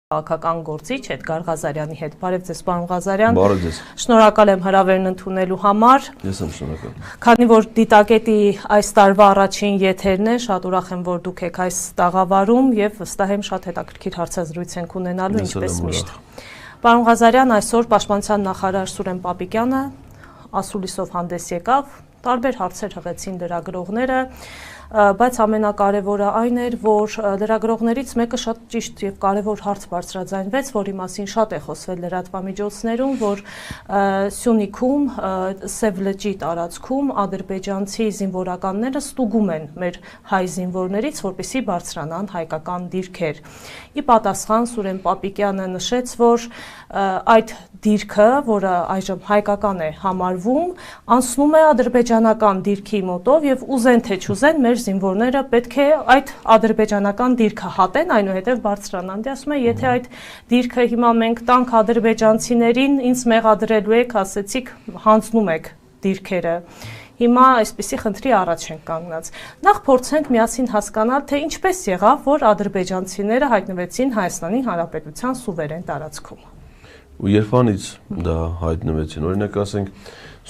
Քաղաքական գործիչ Էդգար Ղազարյանի հետ։ Բարև ձեզ, պարոն Ղազարյան։ Բարև ձեզ։ Շնորհակալ եմ հրավերն ընդունելու համար։ Ես եմ շնորհակալ։ Քանի որ Դիտակետի այս տարվա առաջին եթերն է, շատ ուրախ եմ, որ դուք եք այս տաղավարում եւ վստահ եմ շատ հետաքրքիր հարցազրույց ենք ունենալու, ինչպես միշտ։ Պարոն Ղազարյան, այսօր Պաշտպանության նախարար Սուրեն Պապիկյանը ասուլիսով հանդես եկավ, տարբեր հարցեր հղեցին լրագրողները, բայց ամենակարևորը այն էր, որ լրագրողներից մեկը շատ ճիշտ եւ կարևոր հարց բարձրաձայնվեց, որի մասին շատ է խոսվել լրատվամիջոցներում, որ Սյունիքում, Սև լճի տարածքում ադրբեջանցի զինվորականները ստուգում են մեր հայ զինվորներից, որպեսզի բարձրանան հայկական դիրքեր։ Ի պատասխան Սուրեն Պապիկյանը նշեց, որ այդ դիրքը, որը այժմ հայկական է համարվում, անցնում է ադրբեջանական դիրքի մոտով եւ ուզեն թե չուզեն մեր զինվորները պետք է այդ ադրբեջանական դիրքը հատեն, այնուհետև բարձրանան։ Դե ասում է, եթե այդ դիրքը հիմա մենք տանք ադրբեջանցիներին, ինձ մեղադրելու եք, ասեցիք, հանձնում եք դիրքերը։ Հիմա այսպիսի խնդրի առաջ են կանգնած։ Նախ փորձենք միասին հասկանալ, թե ինչպես եղավ, որ ադրբեջանցիները հայտնվեցին Հայաստանի Հանրապետության սուվերեն տարածքում։ Ու երբանից դա հայտնվեցին։ Օրինակ ասենք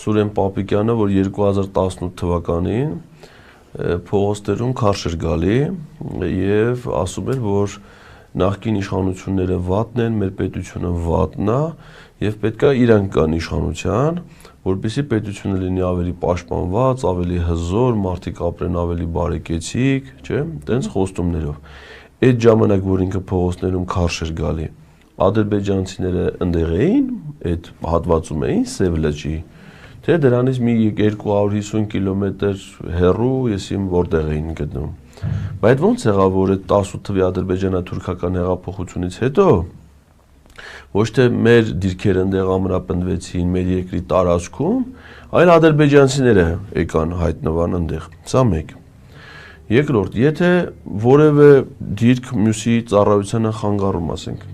Սուրեն Պապիկյանը, որ 2018 թվականին փողոցներում քարշ էր գալի եւ ասում էր, որ նախկին իշխանությունները վատն են, մեր պետությունը վատն է եւ պետքա իրանք կան իշխանության, որպեսզի պետությունը լինի ավելի պաշտպանված, ավելի հզոր, մարդիկ ապրեն ավելի բարեկեցիկ, չէ՞, տենց խոստումներով։ Այդ ժամանակ, որ ինքը փողոցներում քարշ էր գալի, ադրբեջանցիները ընդեղ էին, այդ հատվածում էին Սև լճի, թե դրանից մի 250 կիլոմետր հեռու, եսիմ որտեղ էին գտնում։ Բայց ոնց եղավ, որ այդ 18 թվականի ադրբեջանա-թուրքական հեղափոխությունից հետո ոչ թե մեր դիրքերը ընդեղ ամրապնդվեցին մեր երկրի տարածքում, այլ ադրբեջանցիները եկան հայտնվան ընդեղ։ Սա մեկ։ Երկրորդ, եթե որևէ դիրք մյուսի ծառայությանը խանգարում, ասենք,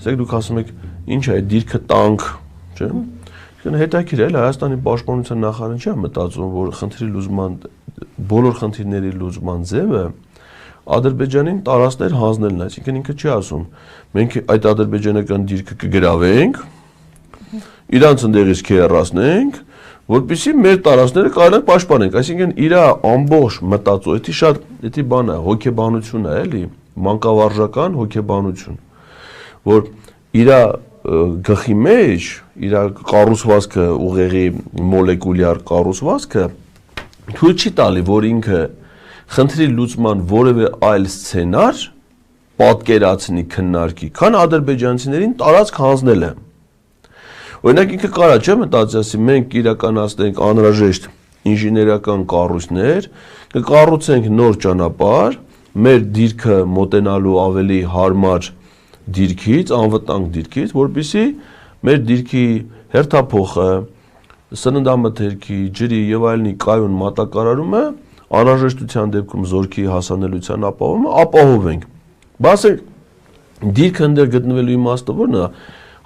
տեսեք դուք ասում եք, ինչ է, դիրքը տանք, չէ՞։ Հետաքրքիր է, Հայաստանի պաշտպանության նախարարը չի մտածում, որ խնդրի լուծման բոլոր խնդիրների լուծման ձևը Ադրբեջանին տարածքներ հանձնելն է, այսինքն ինքը չի ասում, մենք այդ ադրբեջանական դիրքը կգրավենք, իրանց ընդեղից կհեռացնենք, որպեսզի մեր տարածքները կարողանանք պաշտպանենք, այսինքն իր ամբողջ մտածո, դա բան է, հոգեբանություն է, էլի, մանկավարժական հոգեբանություն, որ իր գլխի մեջ, իր կառուցվածքը, ուղեղի մոլեկուլյար կառուցվածքը թույլ չի տալի, որ ինքը խնդրի լուծման որևէ այլ սցենար պատկերացնի, քննարկի, քան ադրբեջանցիներին տարածք հանձնելը։ Օրինակ ինքը կարա չէ մտածի, ասի մենք իրականացնենք անհրաժեշտ ինժեներական կառույցներ, կկառուցենք նոր ճանապարհ, մեր դիրքը մոտենալու ավելի հարմար դիրքից, անվտանգ դիրքից, որպեսզի մեր դիրքի հերթափոխը, սննդամթերքի, ջրի եւ այլնի կայուն մատակարարումը անհրաժեշտության դեպքում զորքի հասանելիության ապահովումը ապահովենք։ Բասենք դիրքը ընդեր գտնվելու իմաստը ո՞րն է,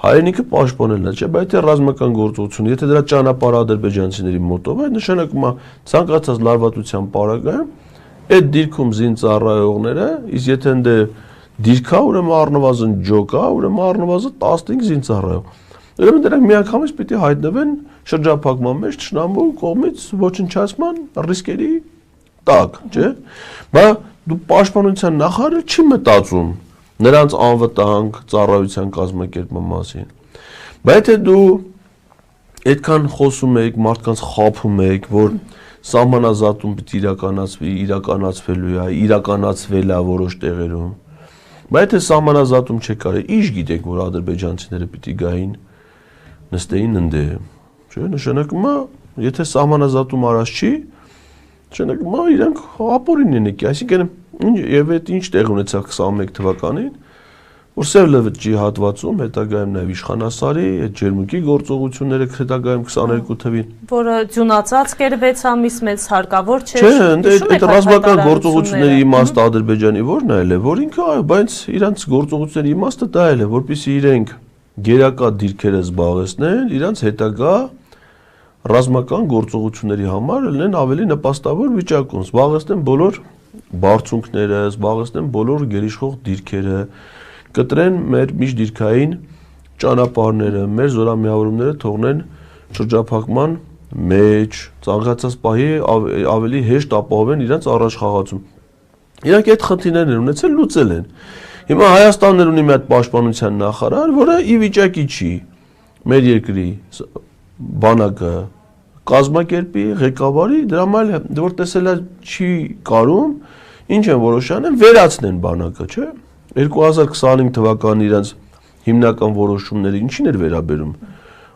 հայրենիքը պաշտպանելն է, չէ՞, բայց եթե ռազմական գործողություն, եթե դրա ճանապարհը ադրբեջանցիների մոտով է, նշանակում է ցանկացած լարվածության պարագայում այդ դիրքում զինծառայողները, իսկ եթե ընդե դիրքա, ուրեմն առնվազն ջոկա, ուրեմն առնվազն 15 զինծառայող։ Ուրեմն դրանք միանգամից պիտի հայտնվեն շրջափակման մեջ թշնամու կողմից ոչնչացման ռիսկերի տակ, չէ՞։ Բայց դու պաշտպանության նախարարը չի մտածում նրանց անվտանգ ծառայության կազմակերպման մասին։ Բայց եթե դու այդքան խոսում եք, մարդկանց խաբում եք, որ սահմանազատում պիտի իրականացվի, իրականացվելու է, իրականացվել է որոշ տեղերում։ Բայց եթե սահմանազատում չեք արել, ինչ գիտեք, որ ադրբեջանցիները պիտի գային, նստեին ընդե, չէ՞, նշանակում է, եթե սահմանազատում արած չի, նշանակում է իրանք ապօրին են եկի, այսինքն եւ այդ ինչ տեղ ունեցավ 21 թվականին, որ Սև լճի հատվածում հետագայում նաեւ Իշխանասարի այդ ջերմուկի գործողությունները հետագայում 22 թվին, որը ձյունացած կեր 6 ամիս մեծ հարկավոր չէ։ Չէ, այդ ռազմական գործողությունների իմաստը Ադրբեջանի ո՞րն է, որ ինքը, այո, բայց իրանց գործողությունների իմաստը դա է, որպեսզի իրենք գերակա դիրքերը զբաղեցնեն, իրանց հետագա ռազմական գործողությունների համար լինեն ավելի նպաստավոր վիճակում, զբաղեցնեն բոլոր բարձունքները, զբաղեցնեն բոլոր գերիշխող դիրքերը, կտրեն մեր միջդիրքային ճանապարհները, մեր զորամիավորումները թողնեն շրջափակման մեջ, ցանկացած պահի ավելի հեշտ ապահովեն իրենց առաջխաղացում։ Իրանք այդ խնդիրներն են ունեցել, լուծել են։ Հիմա Հայաստանն ունի մի հատ պաշտպանության նախարար, որը ի վիճակի չի մեր երկրի բանակը կազմակերպի, ղեկավարի, դրա համար որ տեսել չի կարում, ինչ են որոշան, վերացնեն բանակը, չէ՞։ 2025 թվականի իրենց հիմնական որոշումները ինչին էր վերաբերում։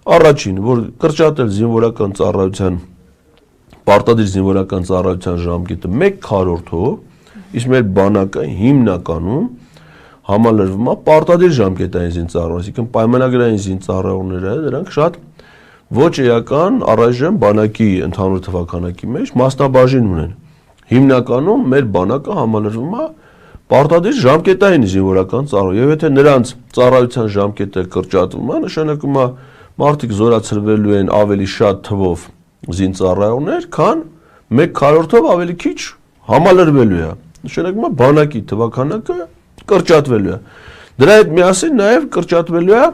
Առաջին, որ կրճատել զինվորական ծառայության պարտադիր զինվորական ծառայության ժամկետը 1/4-ով, իսկ մեր բանակը հիմնականում համալրվում է պարտադիր ժամկետային զինծառայողներ, այսինքն պայմանագրային զինծառայողները, դրանք շատ ոչ էական առայժմ բանակի ընդհանուր թվականակի մեջ մասնաբաժին ունեն։ Հիմնականում մեր բանակը համալրվում է պարտադիր ժամկետային զինվորական ծառայող, եւ եթե նրանց ծառայության ժամկետը կրճատվում է, նշանակում է մարդիկ զորացրվելու են ավելի շատ թվով զինծառայողներ, քան 1/4-ով ավելի քիչ համալրվելու է։ Նշանակում է բանակի թվականակը կրճատվելու է։ Դրա հետ միասին նաև կրճատվելու է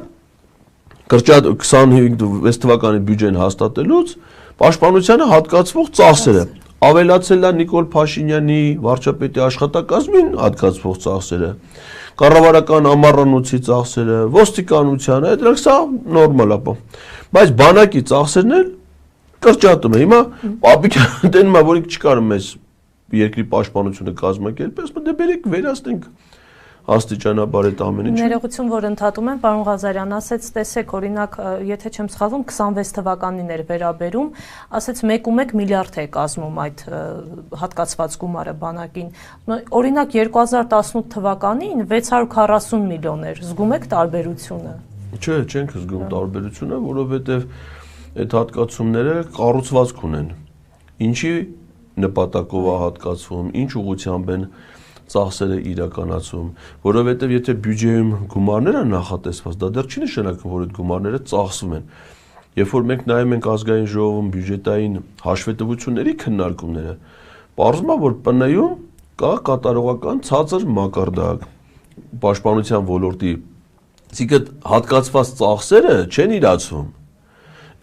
25 թվականի բյուջեն հաստատելուց պաշտպանությանը հատկացվող ծախսերը։ Ավելացել է Նիկոլ Փաշինյանի վարչապետի աշխատակազմին հատկացվող ծախսերը, կառավարական ամառանոցի ծախսերը, ոստիկանությանը, դրանք սա նորմալ է։ Բայց բանակի ծախսերն էլ կրճատում է։ Հիմա Պապիկյանը տենում է, որ ինքը չկարում է երկրի պաշտպանությունը կազմակերպել, ասում է դե բերեք վերացնենք աստիճանաբար այդ ամեն ինչը։ Ներողություն, որ ընդհատում եմ, պարոն Ղազարյան, ասեց, տեսեք, օրինակ, եթե չեմ սխալվում, 26 թվականին էր վերաբերում, ասեց 1.1 միլիարդ է կազմում այդ հատկացված գումարը բանակին։ Օրինակ 2018 թվականին 640 միլիոն էր, զգում եք տարբերությունը։ Չէ, չենք զգում տարբերությունը, որովհետև այդ հատկացումները կառուցվածք ունեն։ Ինչի նպատակով է հատկացվում, ինչ ուղղությամբ են ծախսերը իրականացում, որովհետև եթե բյուջեում գումարներ են նախատեսված, դա դեռ չի նշանակում, որ այդ գումարները ծախսվում են։ Երբ որ մենք նայում ենք ազգային ժողովում բյուջետային հաշվետվությունների քննարկումները, պարզվում է, որ ՊՆ-ում կա կատարողական ցածր մակարդակ պաշտպանության ոլորտի, այսինքն հատկացված ծախսերը չեն իրացվում։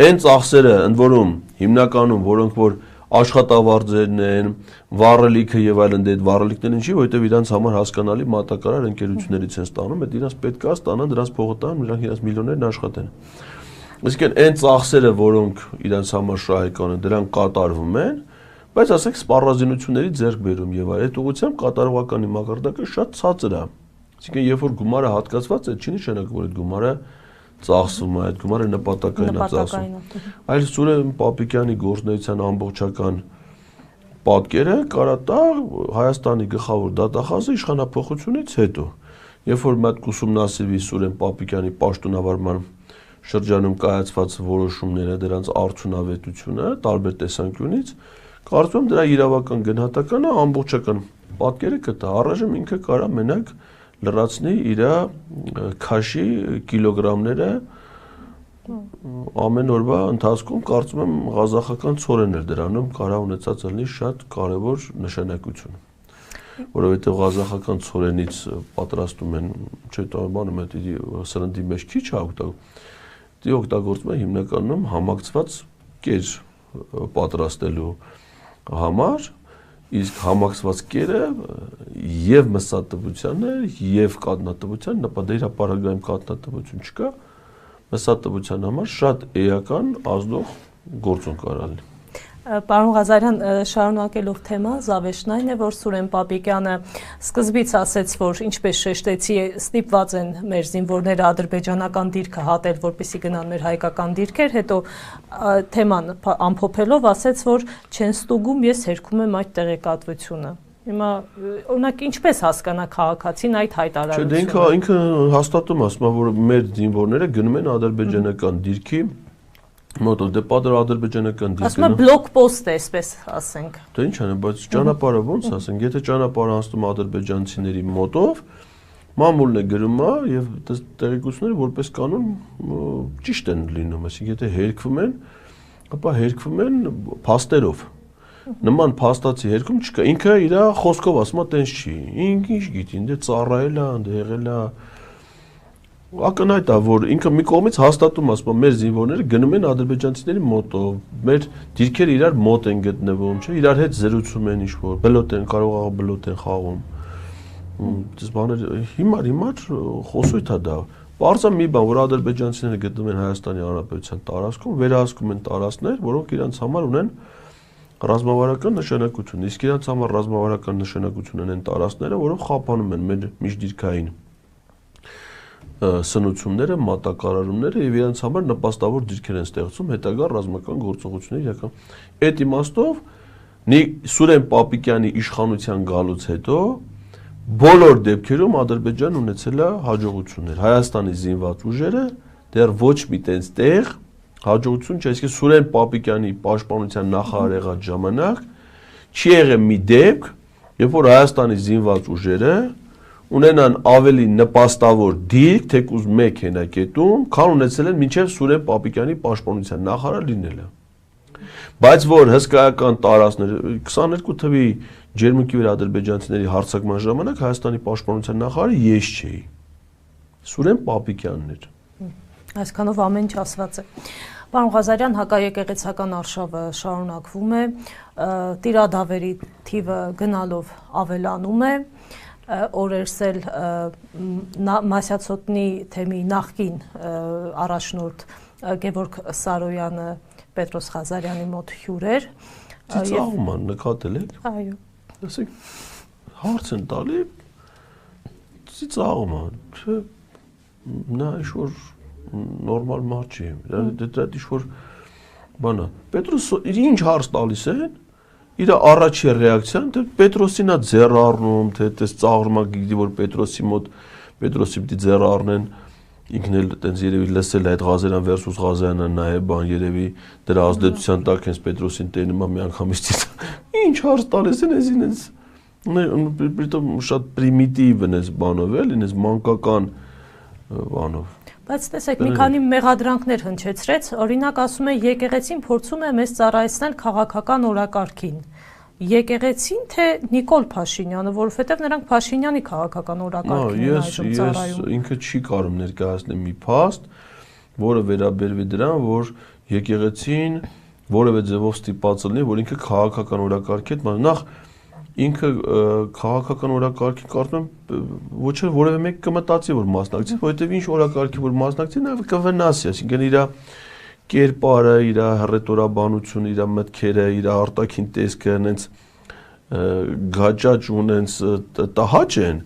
Այն ծախսերը, ընդ որում հիմնականում, որոնք որ աշխատավարձերն են, վառելիքը եւ այլն, այդ վառելիքները ինչի, որովհետեւ իրանց համար հասկանալի մատակարար ընկերություններից են ստանում, այդ իրանց պետք է ստանան, դրանց փողը տան, իրանք իրանց միլիոններն աշխատեն։ Այսինքն այն ծախսերը, որոնք իրանց համար շահեկան են, դրանք կատարվում են, բայց ասենք սպառազինությունների ձեռքբերում եւ այդ ուղղությամբ կատարողականի մակարդակը շատ ցածր է։ Այսինքն երբ որ գումարը հատկացված է, չի նշանակում, որ այդ գումարը ծախսվում է, այդ գումարը նպատակային է ծախսվում։ Այլ Սուրեն Պապիկյանի գործունեության ամբողջական պատկերը կարա տա Հայաստանի գլխավոր դատախազը իշխանափոխությունից հետո, երբ որ մատ ուսումնասիրվի Սուրեն Պապիկյանի պաշտոնավարման շրջանում կայացված որոշումները, դրանց արդյունավետությունը տարբեր տեսանկյունից, կարծում եմ դրա իրավական գնահատականը ամբողջական պատկերը կտա։ Առայժմ ինքը կարա մենակ լրացնի իր քաշի կիլոգրամները ամեն օրվա ընթացքում, կարծում եմ ղազախական ցորեն էր դրանում կարա ունեցած լինի շատ կարևոր նշանակություն, որովհետև ղազախական ցորենից պատրաստում են, չէ՞ բանում է սննդի մեջ քիչ է օգտագործում են հիմնականում համակցված կեր պատրաստելու համար, իսկ համակցված կերը եւ մսատվության է եւ կատնատվության նպատակային կատնատվություն չկա, մսատվության համար շատ էական ազդող գործոն կարա լինի։ Պարոն Ղազարյան, շարունակելով թեման, զավեշտն այն է, որ Սուրեն Պապիկյանը սկզբից ասեց, որ ինչպես շեշտեցի, ստիպված են մեր զինվորները ադրբեջանական դիրքը հատել, որպեսզի գնան մեր հայկական դիրքեր, հետո թեման ամփոփելով ասեց, որ չեն ստուգում, ես հերքում եմ այդ տեղեկատվությունը։ Հիմա օրինակ ինչպես հասկանա քաղաքացին այդ հայտարարությունը։ Չէ, ինքը հաստատում ասում է, որ մեր զինվորները գնում են ադրբեջանական դիրքի մոտով, դե պատր ադրբեջանական դիրքը։ Ասում է բլոկպոստ է, այսպես ասենք։ Դե ինչ անեն, բայց ճանապարհը ոնց ասենք, եթե ճանապարհը անցնում ադրբեջանցիների մոտով, մամուլն է գրում է եւ տեղեկությունները որպես կանոն ճիշտ են լինում, այսինքն եթե հերկվում են, ապա հերկվում են փաստերով։ Նման փաստացի հերքում չկա, ինքը իր խոսքով ասում է տենց չի։ Ինչ գիտին, դե ծառայել է, դե եղել է ակնհայտ է, որ ինքը մի կողմից հաստատում ասում, մեր զինվորները գնում են ադրբեջանցիների մոտով, մեր դիրքերը իրար մոտ են գտնվում, չէ, իրար հետ զրուցում են ինչ-որ, բլոտ են, կարող է բլոտ են խաղում։ Դες բաները հիմար խոսույթ է դա։ Բարձր մի բան, որ ադրբեջանցիները գտնում են Հայաստանի Հանրապետության տարածքում, վերահսկում են տարածքներ, որոնք իրանց համար ունեն ռազմավարական նշանակություն, իսկ իրանց համար ռազմավարական նշանակություն ունեն տարածքները, որոնք խափանում են մեր միջդիրքային սնուցումները, մատակարարումները եւ իրանց համար նպաստավոր դիրքեր են ստեղծում հետագա ռազմական գործողությունների իրական։ Այդ իմաստով Սուրեն Պապիկյանի իշխանության գալուց հետո բոլոր դեպքերում Ադրբեջանն ունեցել է հաջողություններ։ Հայաստանի զինված ուժերը դեռ ոչ մի տենց տեղ հաջողություն չէ, իսկ Սուրեն Պապիկյանի պաշտպանության նախարար եղած ժամանակ չի եղել մի դեպք, երբ որ Հայաստանի զինված ուժերը ունենան ավելի նպաստավոր դիրք, թեկուզ մեկ հենակետում, քան ունեցել են մինչև Սուրեն Պապիկյանի պաշտպանության նախարար լինելը։ Բայց որ հսկայական տարածքներ 22 թվի ջերմուկի վրա ադրբեջանցիների հարձակման ժամանակ Հայաստանի պաշտպանության նախարարը ես չէի։ Սուրեն Պապիկյանն էր։ Այսքանով ամեն ինչ ասված է։ Պարոն Ղազարյան, հակաեկեղեցական արշավը շարունակվում է, տիրադավերի թիվը գնալով ավելանում է, օրերս էլ Մասյացոտնի թեմի նախկին առաջնորդ Գևորգ Սարոյանը Պետրոս Ղազարյանի մոտ հյուր էր։ Ծիծաղում են, նկատել եք։ Այո։ Ասեք, հարց են տալի, ծիծաղում են, չէ, նա ինչ-որ նորմալ մարդ չի, դա ինչ-որ բան է։ Պետրոս ինչ հարց տալիս են, իր առաջի ռեակցիան, թե Պետրոսին է ձեռ առնում, թե տես ծաղրում է գիտի, որ Պետրոսի մոտ, Պետրոսի պիտի ձեռ առնեն, ինքն էլ տենց երևի լսել այդ Ղազարյան versus Ղազարյանը նայե բան, երևի դրա ազդեցության տակ հենց Պետրոսին տենում է մի անգամից ինչ հարց տալիս են ես Պրիտոմ շատ պրիմիտիվ են ես բանով էլ, ինես մանկական բանով։ Բայց տեսեք, մի քանի մեղադրանքներ հնչեցրեց, օրինակ ասում է եկեղեցին փորձում է մեզ ծառայեցնել քաղաքական օրակարգին։ Եկեղեցին թե Նիկոլ Փաշինյանը, որովհետև նրանք Փաշինյանի քաղաքական օրակարգին են այժմ ծառայում։ Ինքը չի կարող ներկայացնել մի փաստ, որը վերաբերվի դրան, որ եկեղեցին որևէ ձևով ստիպված լինի, որ ինքը քաղաքական օրակարգի հետ նախ ինքը քաղաքական օրակարգի կարծում եմ ոչ էլ որևէ մեկ կմտածի որ մասնակցի, որովհետև ինչ օրակարգի որ մասնակցի, նա կվնասի, այսինքն իր կերպարը, իր հռետորաբանությունը, իր մտքերը, իր արտաքին տեսքը այնց գաճաճ ունենց տհաճ են,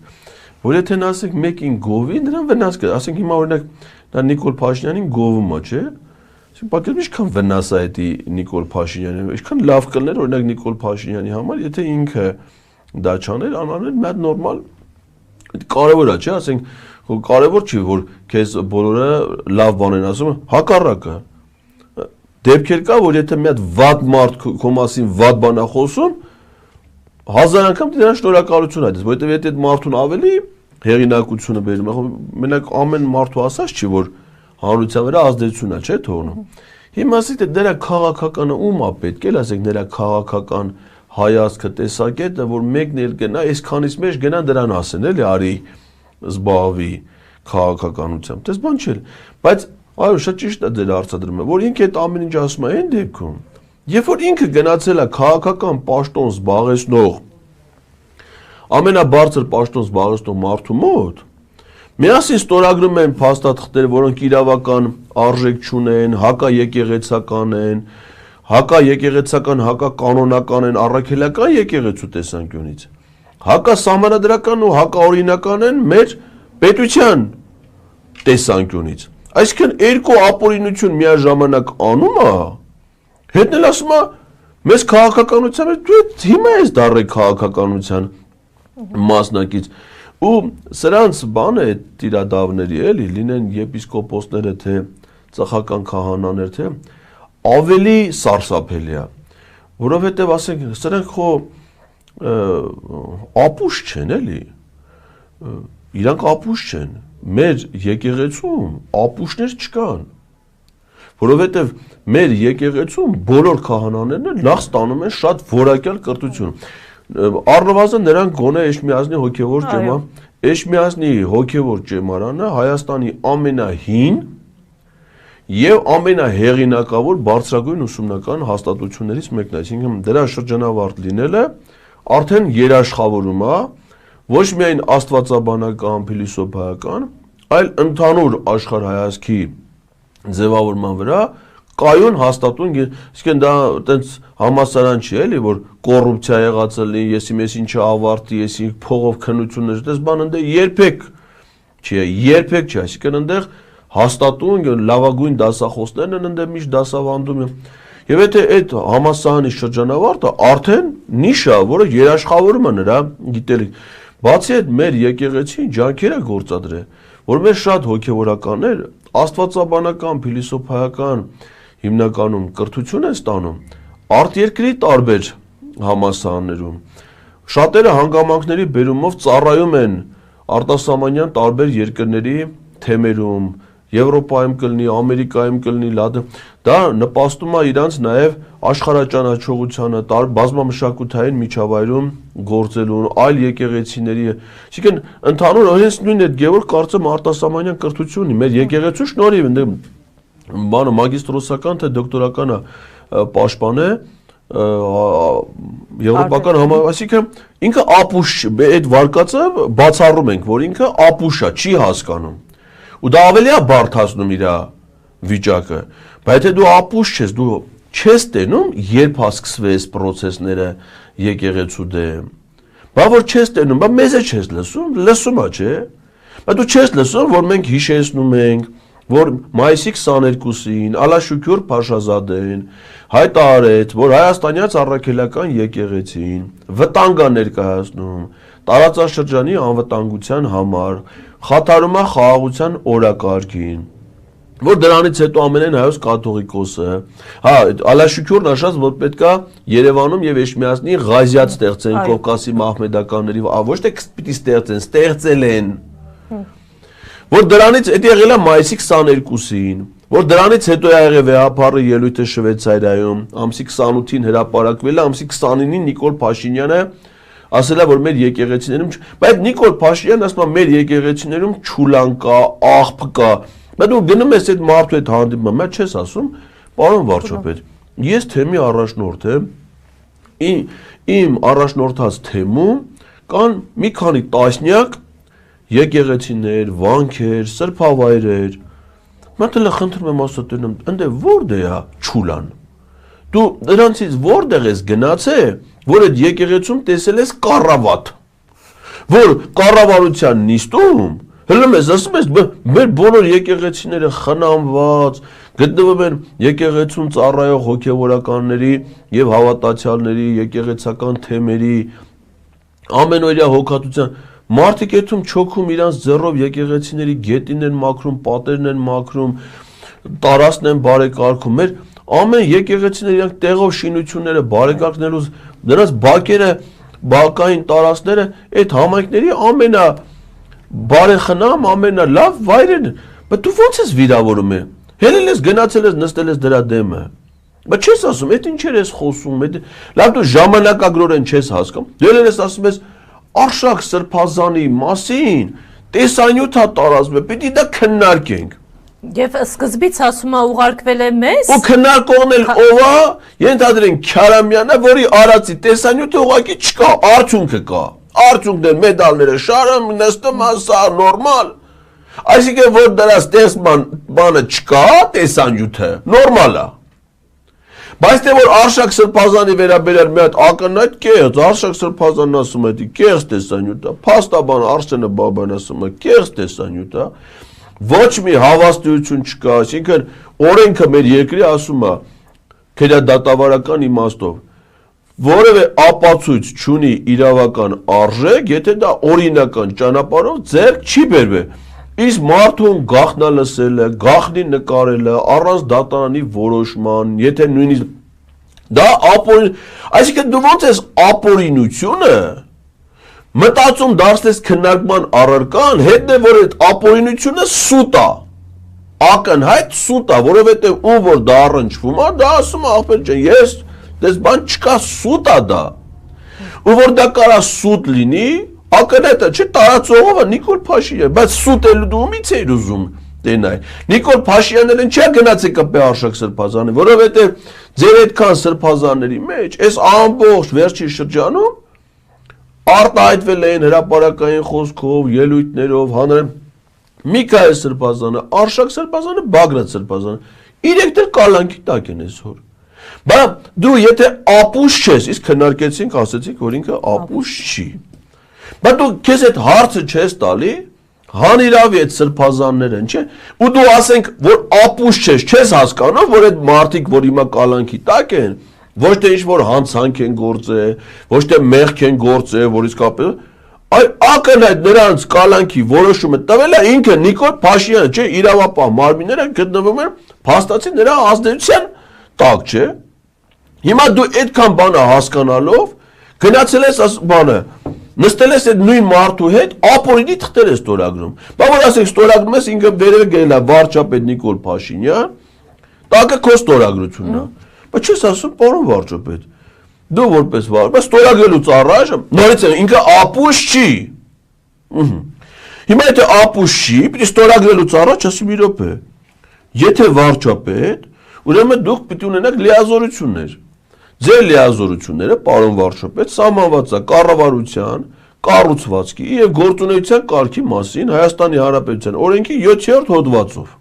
որ եթե նա ասենք մեկին գովի, նրան վնաս կա, ասենք հիմա օրինակ նա Նիկոլ Փաշինյանին գովում է, չէ՞։ Պատկերացրու ինչքան վնաս է դա Նիկոլ Փաշինյանի, ինչքան լավ կլներ օրինակ Նիկոլ Փաշինյանի համար, եթե ինքը դա չաներ, անաներ մի հատ նորմալ կարևոր է, չէ՞, ասենք, կարևոր չի, որ քեզ բոլորը լավ բան են ասում, հակառակը։ Դեպքեր կա, որ եթե մի հատ վատ մարդ քո մասին վատ բան է խոսում, 1000 անգամ դրան շնորհակալություն այդպես, որովհետև եթե այդ մարդուն ավելի հեղինակությունը բերում է, մենակ ամեն մարդու ասած չի, որ հանրության վրա ազդեցություն է, չէ՞ թողնում։ Հիմա ասեք թե դրա քաղաքականը ում է պետք է, ասեք նրա քաղաքական հայացքը, տեսակետը, որ մեկն էլ գնա, այսքանից մեջ գնա դրան ասեն, էլի արի զբաղվի քաղաքականությամբ։ Դες բան չէ։ Բայց այո, շատ ճիշտ է դեր արձադրումը, որ ինքը այդ ամեն ինչ ասում է այն դեպքում, երբ որ ինքը գնացել է քաղաքական պաշտոն զբաղեցնող ամենաբարձր պաշտոն զբաղեցնող մարդու մոտ, միասին ստորագրում են փաստաթղթեր, որոնք իրավական արժեք չունեն, հակաեկեղեցական են, հակաեկեղեցական, հակականոնական են, առաքելական եկեղեցու տեսանկյունից, հակասահմանադրական ու հակաօրինական են մեր պետության տեսանկյունից։ Այսինքն երկու ապօրինություն միաժամանակ անում է, հետն էլ ասում է մեզ քաղաքականության մեջ դու հիմա ես դառել քաղաքականության մասնակից։ Ու սրանց բանը է տիրադավների էլի, լինեն եպիսկոպոսները, թե ծխական քահանաներ, թե ավելի սարսափելի է, որովհետև ասենք սրանք խո ապուշ չեն էլի, իրանք ապուշ չեն, մեր եկեղեցում ապուշներ չկան, որովհետև մեր եկեղեցում բոլոր քահանաներն լավ ստանում են շատ որակյալ կրթություն, առնվազն նրանք գոնե Էշմիածնի հոգևոր Էշմիածնի հոգևոր ճեմարանը Հայաստանի ամենահին եւ ամենահեղինակավոր բարձրագույն ուսումնական հաստատություններից մեկն է, այսինքն դրա շրջանավարտ լինելը արդեն երաշխավորում է ոչ միայն աստվածաբանական, փիլիսոփայական, այլ ընդհանուր աշխարհայացքի ձևավորման վրա կայուն հաստատուն, իսկեն դա այտենց համասարան չի էլի, որ կոռուպցիա եղած է, ես ինչը ավարտի, ես փողով քննություններ, այդպես բան ընդ երբեք չի, այսինքն այնտեղ հաստատուն լավագույն դասախոսներն են ընդ միշտ դասավանդում են։ Եվ եթե այդ համասարանի շրջանավարտը արդեն նիշա, որը երաշխավորում է նրա գիտելիք։ Բացի այդ մեր եկեղեցին ջանքեր է գործադրել, որ մեր շատ հոգևորականներ աստվածաբանական, փիլիսոփայական հիմնականում կրթություն են ստանում արտերկրի տարբեր համալսարաններում։ Շատերը հանգամանքների բերումով ծառայում են արտասահմանյան տարբեր երկրների թեմերում, Եվրոպայում կլինի, Ամերիկայում կլինի, դա նպաստում է իրանց նաև աշխարհաճանաչողությանը, բազմամշակութային միջավայրում գործելուն, այլ եկեղեցիների, այսինքն ընդհանուր հենց նույն այդ Գևորգ կարծեմ արտասահմանյան կրթությունն է, մեր եկեղեցու շնորհիվ բանը մագիստրոսական թե դոկտորականը պաշտպան է եվրոպական այսինքն ինքը ապուշ այդ վարկածը բացառում ենք, որ ինքը ապուշ է, չի հասկանում։ Ու դա ավելի է բարդացնում իր վիճակը, բայց եթե դու ապուշ ես, դու չես տենում, երբ հասկսվի այս process-ները եկեղեցու դեմ։ Բա որ չես տենում, բա մեզ է չես լսում է, չէ։ Բա դու չես լսում, որ մենք հիշեցնում ենք, որ մայիսի 22-ին Ալաշուքյուր Փաշազադեն հայտարարեց, որ հայաստանյաց առաքելական եկեղեցին վտանգ է ներկայացնում տարածաշրջանի անվտանգության համար, խաթարում է խաղաղության օրակարգին, որ դրանից հետո ամենայն հայոց կաթողիկոսը, Ալաշուքյուրն ասաց, որ պետքա Երևանում եւ Էշմիածնի Ղազիատ ստեղծեն Կովկասի մահմեդականների, ոչ թե պիտի ստեղծել են, որ դրանից այդ եղել է մայիսի 22-ին, որ դրանից հետո է եղել վեհապարը ելույթը Շվեյցարիայում, ամսի 28-ին հրապարակվել է, ամսի 29-ին Նիկոլ Փաշինյանը ասել է, որ մեր եկեղեցիներում, բայց Նիկոլ Փաշինյանն ասում է, մեր եկեղեցիներում չուլան կա, աղբ կա, բայց դու գնում ես այդ մարդու հետ հանդիպում, բայց չես ասում, պարոն վարչապետ, ես թեմի առաջնորդ եմ, իմ առաջնորդած թեմում կան մի քանի տասնյակ եկեղեցիներ, վանքեր, սրբավայրեր, Մատը խնդրում եմ ասոտենում, ընդ որտե է չուլան։ Դու դրանցից որտեղ ես գնացել, որ այդ եկեղեցում տեսել ես կառավատ, որ կառավարության նիստում, հələ ես ասում ես, մեր բոլոր եկեղեցիները խնամված, գտնվում են եկեղեցուն ծառայող հոգևորականների եւ հավատացյալների եկեղեցական թեմերի ամենօրյա հոգատության Մարդիկ եթում չոքում իրանց ձեռով եկեղեցիների գետին են մաքրում, պատերն են մաքրում, տարածքն են բարեկարգում։ Մեր ամեն եկեղեցիները իրանք տեղով շինությունները բարեկարգնելուց դրանց բակերը, բակային տարածքները այդ համայնքների ամենա բարեխնամ, ամենալավ վայրերն են։ Բայց դու ո՞նց ես վիրավորում է։ Հելել ես գնացել ես նստել ես դրա դեմը։ Բայց չես ասում, այդ ինչեր ես խոսում, լավ դու ժամանակագրորեն չես հասկանում։ Դու ես ասում ես Արշակ Սրբազանի մասին տեսանյութ է տարածվում, պիտի դա քննարկենք։ Եվ սկզբից ասում է ուղարկվել է մեզ։ Ու քննարկողն էլ ով է, ենթադրենք Քյարամյանը, որի արածի տեսանյութը ուղղակի չկա, արդյունքը կա։ Արդյունքն է մեդալները շարում, նստում է, սա նորմալ։ Այսինքն որ դրա ստեղծման բանը չկա, տեսանյութը, նորմալ է։ Բայց թե որ Արշակ Սրբազանի վերաբերյալ մի հատ ակնհայտ կեղծ, Արշակ Սրբազանն ասում է, կեղծ տեսանյութ է, փաստաբան Արսենը Բաբան ասում է, կեղծ տեսանյութ է, ոչ մի հավաստիություն չկա, այսինքն օրենքը մեր երկրի ասում է, քրեադատավարական իմաստով, որևէ ապացույց չունի իրավական արժեք, եթե դա օրինական ճանապարհով ձեռք չի բերվել։ Իսկ մարդուն գաղտնալսելը, գաղտնի նկարելը, առանց դատարանի որոշման, եթե նույնիսկ դա ապօրին, այսինքն դու ո՞նց ես ապօրինությունը մտածում դարձնես քննարկման առարկան, հետն է որ այդ ապօրինությունը սուտ է, ակնհայտ սուտ է, որովհետև ում որ դա առնչվում է, դա ասում է ախպեր ջան, ես դες բան չկա, սուտ է դա, ու որ դա կարա սուտ լինի, ակնհայտը չէ տարածողովը Նիկոլ Փաշինյան, բայց սուտելու դու ումից էիր ուզում տենայ։ Նիկոլ Փաշինյանն չի գնացել կպե Արշակ Սրբազանը, որովհետև ձեր այդքան սրբազանների մեջ այս ամբողջ վերջին շրջանում արտահայտվել էին հրապարակային խոսքով, ելույթներով, հանրեն Միքայել Սրբազանը, Արշակ Սրբազանը, Բագրատ Սրբազանը, իրենք դեռ կալանքի տակ են այսօր։ Բայց դու եթե ապուշ չես, իսկ քննարկեցինք, ասեցիք, որ ինքը ապուշ չի։ Բայց դու քեզ այդ հարցը չես տալի, հանիրավի այդ սրբազաններ են, չէ՞։ Ու դու ասենք, որ ապուշ չես հասկանում, որ այդ մարդիկ, որ հիմա կալանքի տակ են, ոչ թե ինչ-որ հանցանք են գործել, ոչ թե մեղք են գործել, որ իսկապես այլ ակնհայտ նրանց կալանքի որոշումը տվել է ինքը Նիկոլ Փաշինյանը, չէ, իրավապահ մարմինները գտնվում են փաստացի նրա ազդեցության տակ, չէ։ Հիմա դու այդքան բանը հասկանալով գնացել ես բանը, նստել ես այդ նույն մարդու հետ, ապօրինի թղթեր ես ստորագրում։ Բա որ ասեք ստորագրում ես ինքը վերևը գելա վարչապետ Նիկոլ Փաշինյան, տակը քո ստորագրությունն է։ Բայց չես ասում, պարոն վարչապետ, դու որպես վարչապետ, ստորագրելուց առաջ նորից ինքը ապուշ չի։ Հիմա եթե ապուշ չի, պիտի ստորագրելուց առաջ ասում մի րոպե։ Եթե վարչապետ, ուրեմն դուք պիտի ունենաք լիազորություններ։ Ձեր լիազորությունները, պարոն վարչապետ, սահմանված է կառավարության, կառուցվածքի եւ գործունեության կարգի մասին Հայաստանի Հանրապետության օրենքի 7-րդ հոդվածով։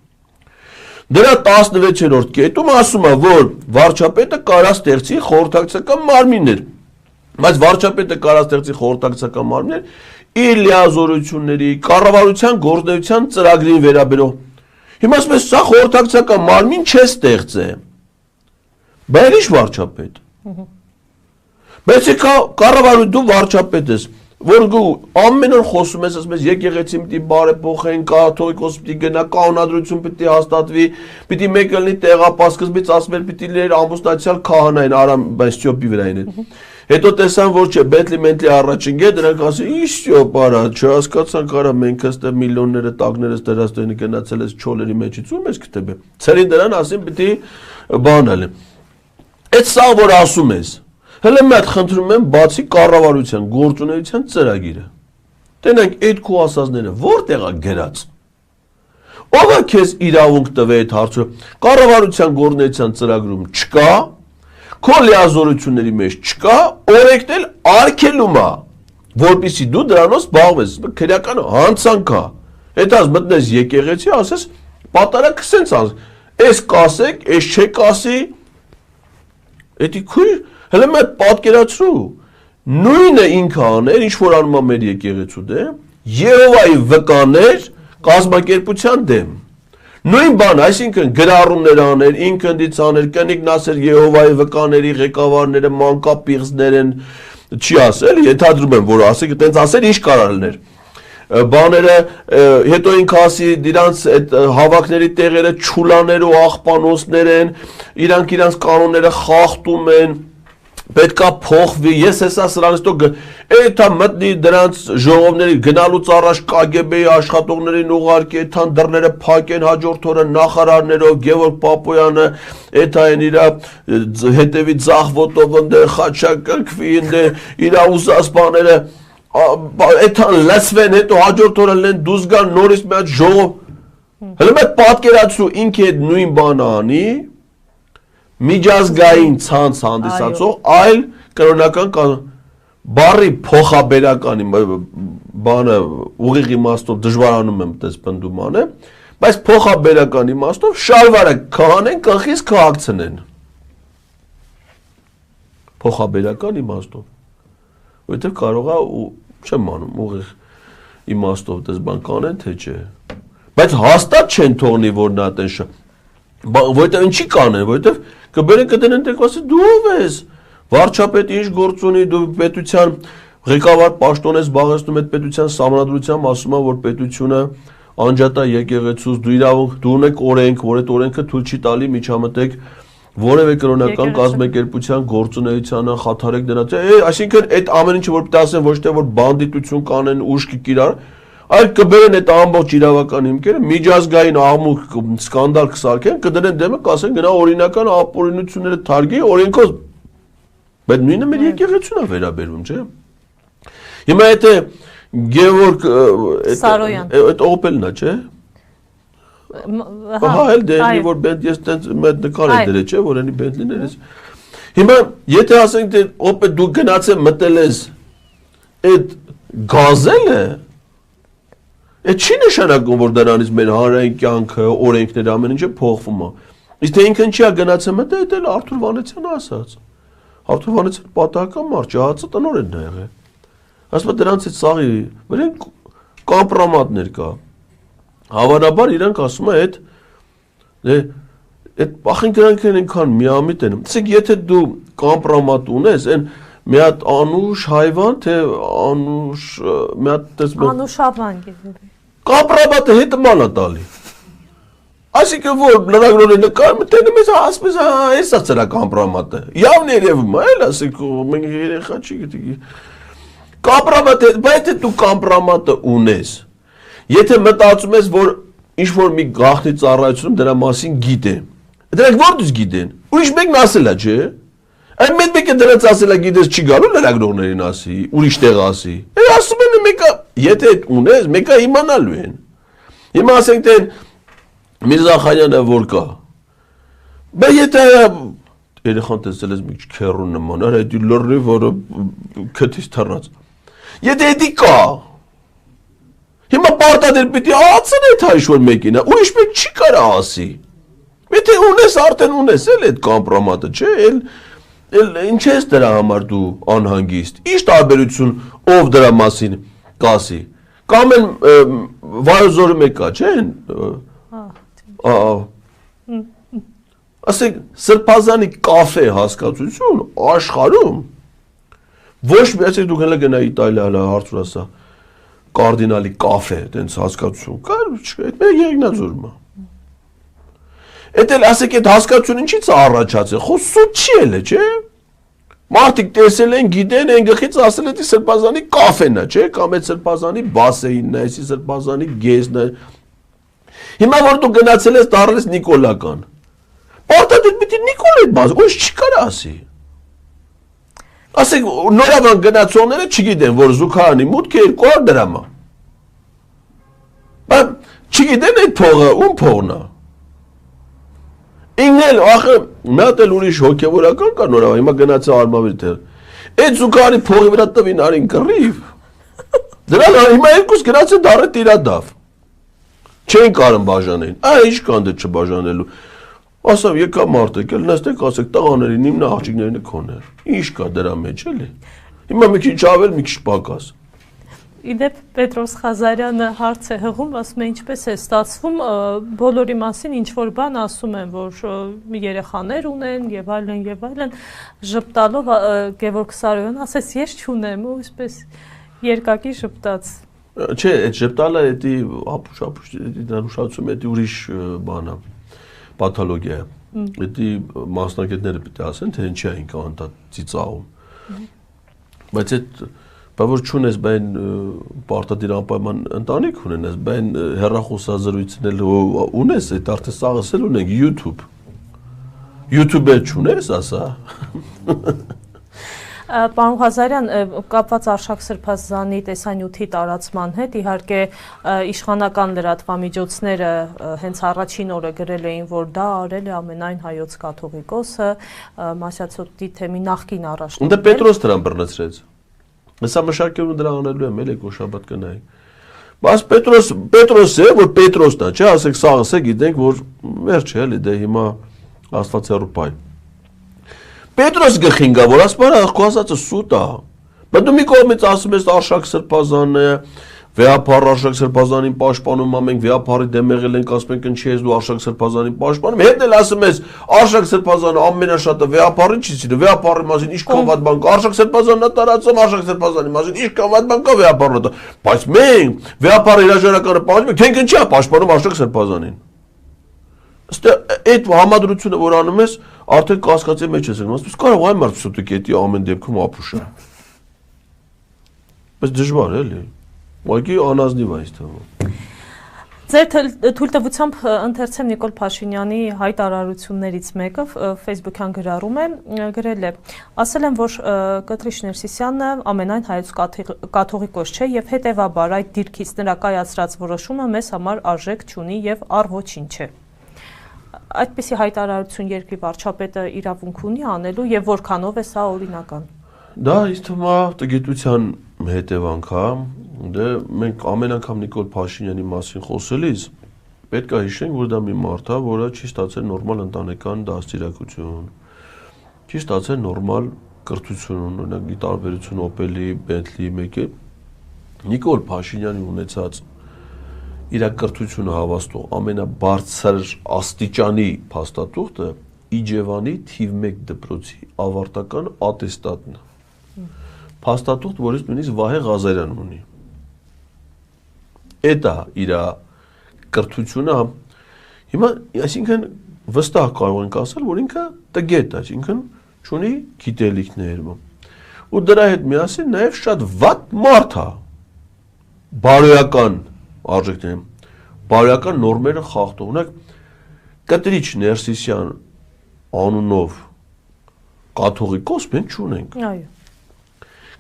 Դրա 16-րդ կետում ասում է, որ վարչապետը կարա ստեղծի խորհրդակցական մարմիններ, բայց վարչապետը կարա ստեղծի խորհրդակցական մարմիններ իր լիազորությունների, կառավարության գործունեության ծրագրին վերաբերող։ Հիմա ասում ես, սա խորհրդակցական մարմին չէ ստեղծե։ Բայց ի՞նչ վարչապետ։ Բայց կառավարություն դու վարչապետ ես, որ դու ամեն օր խոսում ես, ասում ես եկեղեցին պիտի բարեփոխեն, կաթողիկոս պիտի գնա, կանոնադրություն պիտի հաստատվի, պիտի մեկը լինի տեղապահ, սկզբից ասում էր պիտի լիներ ամբոստացիալ քահանային Արամ Ստյոպի վրային է։ Հետո տեսան, որ չէ, Բեթլեմենտի առաջին գետ դրանք ասին, ի Ստյոպ արա, չհասկացանք արա, մենք այստեղ միլիոնները տակներս դրաստեղնի գնացել ես չոլերի մեջից, ում ես գտել։ Ցերին դրան ասին պիտի բանալ։ Այդ սա որ ասում ես, հələ մեկ խնդրում եմ բացի կառավարության գործունեության ծրագիրը։ Տենանք այդ քո ասածները որտեղ է գրած։ Ո՞վ է քեզ իրավունք տվել այդ հարցը։ Կառավարության գործունեության ծրագրում չկա, քո լիազորությունների մեջ չկա, օրենքն էլ արգելում է, որպեսզի դու դրանով զբաղվես, քրեական հանցանք է։ Այդ աս մտնես եկեղեցի, ասես պատարակ սենց աս, այս կասեք, այս չեք ասի։ Էդի քույր հələ մեկ պատկերացրու, նույնը ինքը աներ, ինչ որ անում է մեր եկեղեցու դեմ, Եհովայի վկաներ կազմակերպության դեմ։ Նույն բան, այսինքն գրառումներ աներ, ինքն դիցաներ, կնիկն ասեր Եհովայի վկաների ղեկավարները մանկապիղզներ են, չի ասել, ենթադրում եմ, որ ասեք, այտենց ասել, ինչ կարող լիներ։ Բաները հետո ինքը ասի դրանց այդ հավաքների տեղերը չուլաներ ու աղբանոցներ են, իրանք կանոնները խախտում են, պետքա փոխվի, ես հեսա սրանից տո էթա մտնի դրանց ժողովների գնալուց առաջ KGB-ի աշխատողներին ուղարկի, էթան դռները փակեն հաջորդ օրը նախարարներով Գևորգ Պապոյանը, էթա են իրա հետևի ձախվոտով ընդ խաչակրկվի ընդ իրա ուզած բաները Էթան լսվեն, հետո հաջորդ օրը լեն դուզ գան նորից մի հատ ժողով։ Հələ մեկ պատկերացրու ինքը այդ նույն բանը անի, միջազգային ցանց հանդիսացող այլ կրոնական բարի փոխաբերականի բանը ուղիղ իմաստով դժվարանում եմ տես պնդում անեմ, բայց փոխաբերական իմաստով շարվարը քահանեն կղխից քաղաքցնեն։ Փոխաբերական իմաստով։ Որտեղ կարող է չեմ անում ուղիղ իմաստով դες բան կանեն թե չէ։ Բայց հաստատ չեն թողնի որ նա տես որտեղ ինչի կանեն, որտեղ կբերեն կդնեն դեք ասի դու ով ես։ Վարչապետը ինչ գործ ունի, դու պետության ղեկավար պաշտոն ես զբաղեցնում այդ պետության սահմանադրությամբ ասում է որ պետությունը անջատա եկեղեցուց դու իրավունք դու ունեք օրենք, որ այդ օրենքը թույլ չի տալի միջամտեք որևէ կրոնական կազմակերպության գործունեությանը խաթարեք դրանց։ Այսինքն այդ ամեն ինչը որ պետք է ասեն ոչ թե որ բանդիտություն կանեն ուժ կիրառ, այլ կբերեն այդ ամբողջ իրավական հիմքերը միջազգային աղմուկ սկանդալ կսարքեն, կդնեն դեմը, կասեն գնա օրինական ապօրինությունները թարգի օրենքով։ Բայց նույնը մեր եկեղեցուն է վերաբերվում, չէ՞։ Հիմա եթե Գևորգ Սարոյան։ Այդ Opel-ն է, չէ։ Հա, էլ դե որ բենտ ես տենց մեծ նկար է դրել, չէ, որ այնի բենտլիներ ես։ Հիմա եթե ասենք թե Opel դու գնացել մտել ես այդ գազելը, այդ չի նշանակում որ դրանից մեր հանրային կյանքը, օրենքները ամեն ինչը փոխվում է։ Իսկ թե ինքն չի գնացել մտել, դա Արթուր Վանեցյանը ասաց։ Արթուր Վանեցյանը պատահական մարդ, ջահացը տնօրենն է եղել։ Ասում է դրանցից սաղի վրան կոմպրոմատներ կա։ Հավանաբար իրանք ասում է այդ ախին դրանք այնքան միամիտ են։ Իսկ եթե դու կոմպրոմատ ունես, այն մի հատ անուշ հայվան, թե անուշ մի հատ Անուշավան գիտի։ Կոմպրոմատը հետը ման է տալի։ Այսինքն որ լրագրողը նկարում տենում ես ասես էսա ծրա կոմպրոմատը։ Явно երևում է, էլ ասենք մենք երեխա չի գիտի։ Կոմպրոմատը, բայց դու կոմպրոմատը ունես։ Եթե մտածում ես, որ ինչ-որ մի գաղտնի ծառայությունում դրա մասին գիտեն, դրանք ո՞րտից գիտեն։ Ուրիշ մեկն ասել է, չէ՞։ Այն մեկը դրանց ասել է գիտես չի գալու լրագրողներին ասի, ուրիշ տեղ ասի։ Ասում են մեկը, եթե այդ ունես, մեկը իմանալու են։ Հիմա ասենք թե Միրզա Խանյանը որ կա։ Բայց եթե երեխան տեսել ես մի քիչ քերուն նման, արա դու լրի, որը քթից թռած։ Եթե դա կա, հիմա պարտադիր պիտի ացնի այդ ինչ-որ մեկին, ուրիշ մեկ չի կարա ասի։ Եթե ունես, արդեն ունես էլ այդ կոմպրոմատը, չէ՞, էլ ինչ ես դրա համար դու անհանգիստ։ Ինչ տարբերություն ով դրա մասին կասի։ Կամ են վայոզորը մեկ կա, չէ՞։ Ասենք սրբազանի կաֆե հասկացություն աշխարհում ոչ մի ասեք դու գնա Իտալիա հարցուր ասա կարդինալի կաֆե տենց հասկացություն կար այդ մեր Եղիգնաձորում է Էդ էլ ասեք այդ հասկացությունը ինչից է առաջացել խոսում չի էլ չէ մարդիկ տեսել են գիտեն են գլխից ասել էդի սրբազանի կաֆեն է չէ կամ այդ սրբազանի բասեինն է այսի սրբազանի գեզն է Հիմա որ դու գնացել ես դառել ես Նիկոլական Պարտադիր պիտի Նիկոլ այդ բազ ոչ չի կարա ասի Ասեք նորավան գնացողները չգիտեն որ Զուքարանի մուտքը 200 դրամ է Բայց չգիտեն այդ փողը ում փողն է Ինգնել ախը մի հատ էլ ուրիշ հոգևորական կա նորավան հիմա գնացել Արմավիր տեղ Այդ Զուքարանի փողի վրա տվին արին կռիվ Դրան հիմա երկուս գնացել դառը Տիրադավ Չեն կարում բաժանեն, ինչ կան դե չբաժանելու, ասավ եկա մարդ եկել, նստեք ասեք տղաներին իմն աղջիկներին քոներ, ինչ կա դրա մեջ էլի, հիմա մի քիչ ավել, մի քիչ պակաս։ Իդեպ Պետրոս Ղազարյանը հարց է հղում, ասում է ինչպես է ստացվում, բոլորի մասին ինչ-որ բան ասում են, որ երեխաներ ունեն եւ այլն, ժպտալով Գևորգ Սարոյանը ասես ես չունեմ, ու այսպես երկակի ժպտաց։ Չէ, այդ ժպտալը էդի ապուշ դրանուշացում էդի ուրիշ բան է, պաթոլոգիա է։ Էդի մասնագետները պիտի ասեն, թե ինչի է ինքը անտա ծիծաղում։ Բայց այդ բա որ չունես բան պարտադիր անպայման ընտանիք ունենես, բան հեռախոսազրույցն էլ ունես, այդ արդեն սաղս էլ ունենք YouTube։ YouTube-ը չունես, ասա։ Պարոն Ղազարյան, կապված Արշակ Սրբազանի տեսանյութի տարածման հետ, իհարկե իշխանական լրատվամիջոցները հենց առաջին օրը գրել էին, որ դա արել է ամենայն հայոց կաթողիկոսը, Մասյացոտի թեմի նախկին առաջնորդ։ Դե Պետրոս դրան բռնեցրեց։ Հեսա մշակերուն դրա անելու եմ, ելեք որ շաբաթ կնայինք։ Բայց Պետրոս է, որ Պետրոսն է, չէ, ասեք սաղս է, գիտենք, որ վերջ է, էլի, դե հիմա Աստվածյարու պայ։ Պետրոս գխինգա, որ ասպարա քո ասածը սուտ է։ Բայց դու մի կողմից ասում ես Արշակ Սրբազանը, Վեհապար Արշակ Սրբազանին պաշտպանում, ամենք Վեհապարի դեմ եղել ենք, ասում ենք ինչի ես դու Արշակ Սրբազանին պաշտպանում։ Հետ էլ ասում ես Արշակ Սրբազանը ամենաշատը Վեհապարին չի սիրում, Վեհապարի մասին ինչքան վատ բան կա, Արշակ Սրբազանն է տարածում, Արշակ Սրբազանի մասին ինչքան վատ բան կա Վեհապարն է։ Բայց մենք Վեհապարի հրաժարականը պաշտպանում ենք, թե ինչի է պաշտպանում Արշակ Սրբազանին։ Ըստ այդ համադրությունը որ անում ես, արդեն կասկածի մեջ ես գնում, ասես կարող այ մարդ սուտի կետի ամեն դեպքում ապուշա։ Բայց դժվար է, էլի։ Ուղղակի անազնիվ է այս թվում։ Ձեր թույլտվությամբ ընթերցեմ Նիկոլ Փաշինյանի հայտարարություններից մեկը Facebook-յան գրառում է, գրել է. ասել եմ, որ Կտրիչ Ներսիսյանը ամենայն հայոց կաթողիկոս չէ եւ հետեւաբար այդ դիրքից նրա կայացրած որոշումը մեզ համար արժեք չունի եւ առ ոչինչ է։ Այդպիսի հայտարարություն երկրի վարչապետը իրավունք ունի անելու եւ որքանով է սա օրինական։ Դա ինձ թվում է տգիտության հետևանք է, դե մենք ամեն անգամ Նիկոլ Փաշինյանի մասին խոսելիս պետք է հիշենք, որ դա մի մարդ է, որը չի ստացել նորմալ ընտանեկան դաստիարակություն, չի ստացել նորմալ կրթություն, օրինակ ի տարբերություն Օպելի, Բենթլի մեկի, Նիկոլ Փաշինյանի ունեցած իր կրթությունը հավաստող ամենաբարձր աստիճանի փաստաթուղթը Իջևանի թիվ 1 դպրոցի ավարտական ատեստատն է։ Փաստաթուղթ, որից նույնիսկ Վահե Ղազարյանն ունի։ Էդ է իր կրթությունը։ Հիմա, այսինքն վստահ կարող ենք ասել, որ ինքը տգետ է, այսինքն չունի գիտելիքներ։ Ու դրա հետ միասին նաև շատ վատ մարդ է։ Բարոյական արժեքներում, բարոյական նորմերը խախտող, ունեք Կտրիչ Ներսիսյան անունով կաթողիկոս մենք չունենք։ Այո։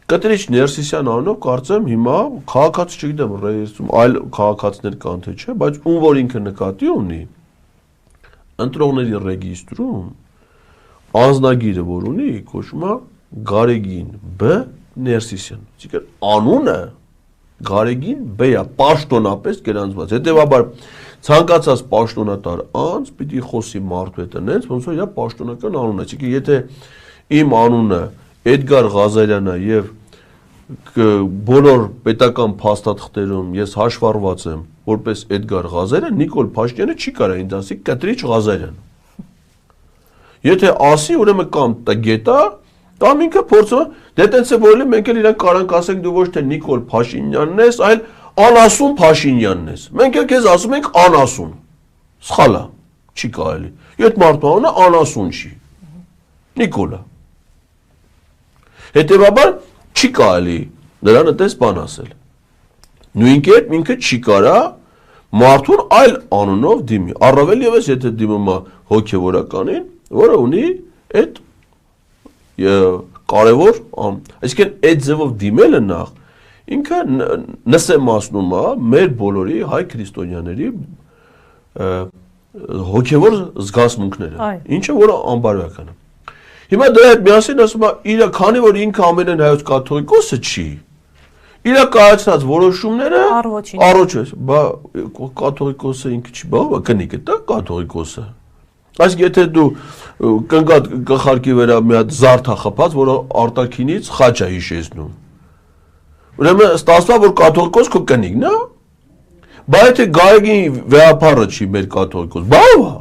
Կտրիչ Ներսիսյան անունով կարծեմ հիմա քաղաքացի չգիտեմ, ռեյսում այլ քաղաքացիներ կան թե չէ, բայց ում որ ինքը նկատի ունի, ընտրողների ռեգիստրում անձնագիրը որ ունի, կոչվում է Գարեգին B Ներսիսյան։ Այսինքն անունը Գարեգին B-ը պաշտոնապես գրանցված։ Հետևաբար ցանկացած պաշտոնատար անձ պիտի խոսի մարդու հետ այնպես, ոնց որ իր պաշտոնական անունն է։ Այսինքն եթե իմ անունը Էդգար Ղազարյանն է եւ բոլոր պետական փաստաթղթերում ես հաշվառված եմ որպես Էդգար Ղազարյան, Նիկոլ Փաշինյանը չի կարող ինձ ասի Կտրիչ Ղազարյան։ Եթե ասի, ուրեմն կամ տգետ է, կամ ինքը փորձում է, դե տենց է որելի մենք էլ իրան կարանք ասենք դու ոչ թե Նիկոլ Փաշինյանն ես, այլ անասուն Փաշինյանն ես։ Մենք էլ քեզ ասում ենք անասուն։ Սխալ է, չի կարելի։ Այդ մարդու անունը անասուն չի։ Նիկոլա։ Հետևաբար չի կարելի նրան այդպես բան ասել։ Նույն կերպ ինքը չի կարա մարդուն այլ անունով դիմի։ Առավել ևս եթե դիմում է հոգևորականին, որը ունի այդ կարևոր, այսինքն այդ ձևով դիմելը նախ ինքը նսեմացնում է մեր բոլորի հայ քրիստոնյաների հոգևոր զգացմունքները, ինչը որը անբարոյական է։ Հիմա դրա հետ միասին ասում է, իրա քանի որ ինքը ամենայն հայոց կաթողիկոսը չի, իրա կայացրած որոշումները առողջ է, բա կաթողիկոսը ինքը չի, բա կնիկ է դա կաթողիկոսը։ Այսինքն եթե դու կնգատ գլխարկի վրա մի հատ զարդ է խփած, որը արտաքինից խաչ է հիշեցնում։ Ուրեմն ստացվում որ կաթողիկոս քո կնիկն է, բա եթե Գարեգին վեհապարը չի մեր կաթողիկոս, բա ով է։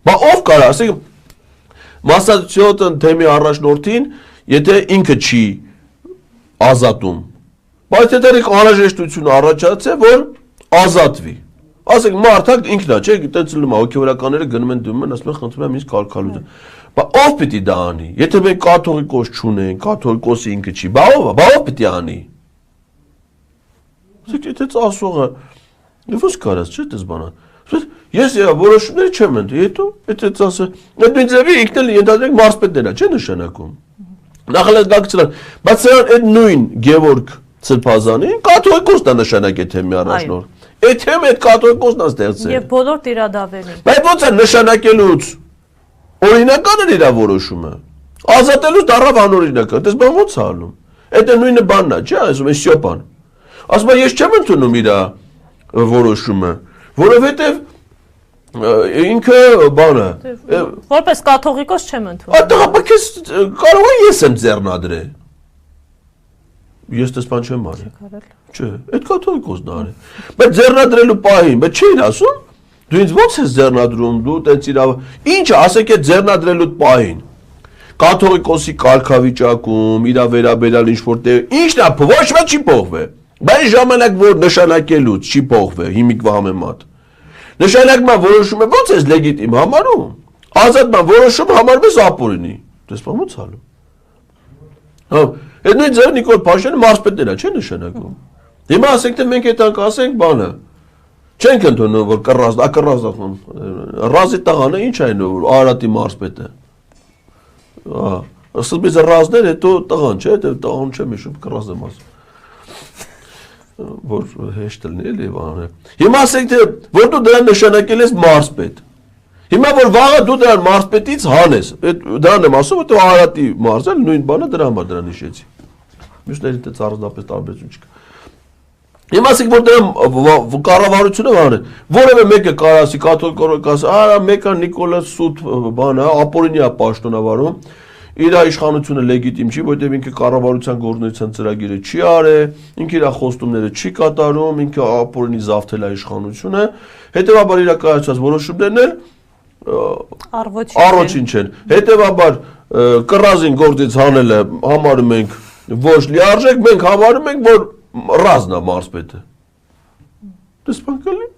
Բա ով կարա, ասենք Մասսաչուսեթս թեմի առաջնորդին, եթե ինքը չի ազատում, բայց եթե անհրաժեշտություն առաջացե, որ ազատվի։ Ասենք մարդը ինքն է, չէ, այտենց լում է, հոգևորականները գնում են դիմում են, ասում են խնդրում եմ ինձ քալքալություն։ Բա ով պիտի դա անի։ Եթե մենք կաթողիկոս չունենք, կաթողիկոսը ինքը չի, բա ով է, բա ով պիտի անի։ Ասեք, եթե ասողը ո՞ց կարած, չէ, դες բանա։ Ես որոշումներ չեմ ընտրի, հետո եթե ասը, այդ նույն ձևի ինքն էլ ենթադրենք մարզպետն է, չէ՞ նշանակում։ Նախագծել, բայց սրանք այդ նույն Գևորգ Սրբազանին կաթողիկոսն է նշանակել թեմի առաջնորդ։ Այդ թեմը այդ կաթողիկոսն է ստեղծել։ Եվ բոլոր տիրադավերին։ Բայց ո՞նց է նշանակելուց օրինական է իր որոշումը։ Ազատելուց դառավ անօրինական։ Դες բան ո՞նց է ալում։ Այդ նույնը բանն է, չէ՞, ասում է Սյոպան։ Ասում է ես չեմ ընդունում իր որոշումը, որովհետև ինքը բանը որպես կաթողիկոս չեմ ընդունում։ Այդտեղ բայց կարող եմ ես եմ ձեռնադրել։ Ես դες բան չեմ արել։ Չէ, այդ կաթողիկոսն արել։ Բայց ձեռնադրելու պահին, բայց չէին ասում, դու ինձ ո՞նց ես ձեռնադրում, դու տենց իրավ։ Ինչը, ասեք այդ ձեռնադրելու պահին։ Կաթողիկոսի կարգավիճակում, իր վերաբերյալ ինչ որտեղ, ինչն է, ոչ մի չի փոխվել։ Բայց ժամանակ որ նշանակելուց չի փոխվել, հիմիկվա համեմատ։ Նշանակման որոշումը ո՞նց է լեգիտիմ համարում։ Ազատման որոշումը համարվում է ապօրինի։ Դες բան ո՞նց ալու։ Հա, այդ նույն ձև Նիկոլ Փաշինյանը մարզպետն է, չէ՞ նշանակում։ Հիմա ասենք թե մենք այդտեղ ասենք բանը։ Չենք ընդունում, որ կռազն, ռազի տղան է, ինչ այն, որ Արարատի մարզպետ է։ Սկզբից ռազն էր, հետո տղան, չէ, տղան չեմ հիշում, կռազն եմ ասում։ Որ հեշտ լինի էլի բանը։ Հիմա ասենք թե որ դու դրան նշանակել ես մարզպետ։ Հիմա որ վաղը դու դրան մարզպետից հանես, դրան եմ ասում, որ Արարատի մարզել նույն բանը դրա համար դրան հիշեցի։ Մյուսների դե ծառայապետից տարբերություն չկա։ Հիմա ասենք որ դրան կառավարությունը հանել, որևէ մեկը կարասի կաթոլիկ ասի, արա մեկը Նիկոլա Սուտ բանը, ապօրինյա պաշտոնավարում իր իշխանությունը լեգիտիմ չի, որտեղ ինքը կառավարության գործունեության ծրագիրը չի արել, ինքը իր խոստումները չի կատարում, ինքը ապօրինի զավթել է իշխանությունը, հետևաբար իր կայացած որոշումներն էլ առողջին չեն։ Հետևաբար կռազին գործից հանելը համարում ենք ոչ լիարժեք, մենք համարում ենք, որ ռազնա մարզպետը։ Դες բան կլինի։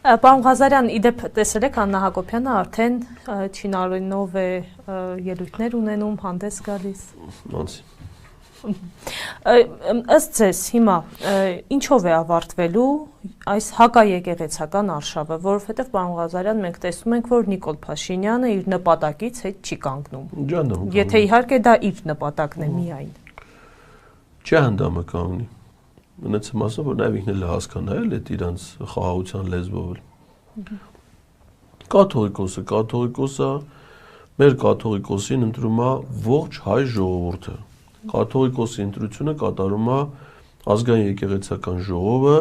Պարոն Ղազարյան, իդեպ տեսել եք Աննա Հակոբյանը արդեն չինարենով է ելույթներ ունենում, հանդես գալիս։ Ըստ ձեզ հիմա ինչով է ավարտվելու այս հակաեկեղեցական արշավը, որովհետև պարոն Ղազարյան մենք տեսնում ենք, որ Նիկոլ Փաշինյանը իր նպատակից հետ չի կանգնում։ Եթե իհարկե դա իր նպատակն է միայն։ Չի հանդամը կանգնի։ Մնաց եմ ասում, որ նաև ինքն էլ հասկանալ է իրանց խաղաղության լեզվով։ Կաթողիկոսը, մեր կաթողիկոսին ընտրում է ողջ հայ ժողովուրդը։ Կաթողիկոսի ընտրությունը կատարում է ազգային եկեղեցական ժողովը,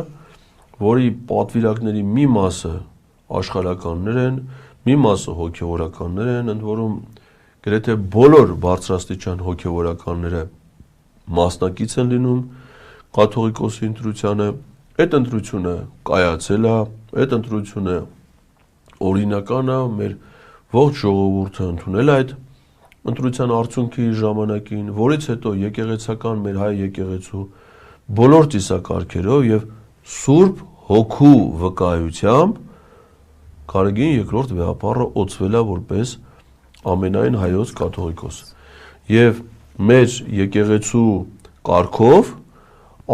որի պատվիրակների մի մասը աշխարհականներ են, մի մասը հոգևորականներ են, ընդ որում գրեթե բոլոր բարձրաստիճան հոգևորականները մասնակից են լինում կաթողիկոսի ընտրությանը, այդ ընտրությունը կայացել է, այդ ընտրությունը օրինական է, մեր ողջ ժողովուրդը ընդունել է այդ ընտրության արդյունքի ժամանակին, որից հետո եկեղեցական մեր հայ եկեղեցու բոլոր ծիսակարգերով եւ Սուրբ Հոգու վկայությամբ Գարեգին երկրորդ վեհապառը օծվել է որպես ամենայն հայոց կաթողիկոս։ Եվ մեր եկեղեցու կարգով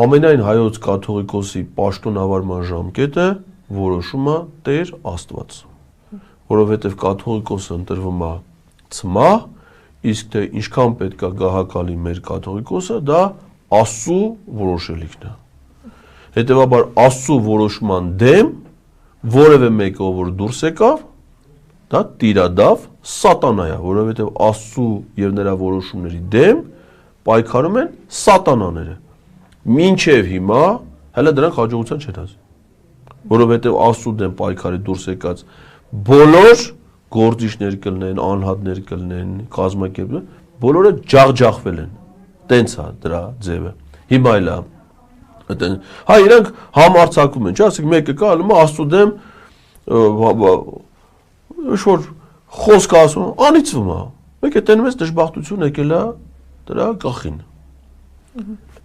ամենայն հայոց կաթողիկոսի պաշտոնավարման ժամկետը որոշում է Տեր Աստված, որովհետև կաթողիկոսը ընտրվում է ցմահ, իսկ թե ինչքան պետք է գահակալի մեր կաթողիկոսը, դա Աստծո որոշելիքն է։ Հետևաբար Աստծո որոշման դեմ որևէ մեկը որ դուրս եկավ, դա տիրադավ սատանա է, որովհետև Աստծո եւ նրա որոշումների դեմ պայքարում են սատանաները։ Մինչև հիմա հələ դրանք հաջողության չեն հասել, որովհետև Աստծո դեմ պայքարի դուրս եկած բոլոր գործիչներ կլինեն, անհատներ կլինեն, կազմակերպներ, բոլորը ջախջախվել են։ Տենց է դրա ձևը։ Հիմա էլ է։ Հա իրանք համարձակվում են, չէ՞, ասենք մեկը կա ալում Աստծո դեմ ինչ-որ խոսք ասում, անիծվում է։ Մեկը տենում է դժբախտություն եկել է դրա գլխին։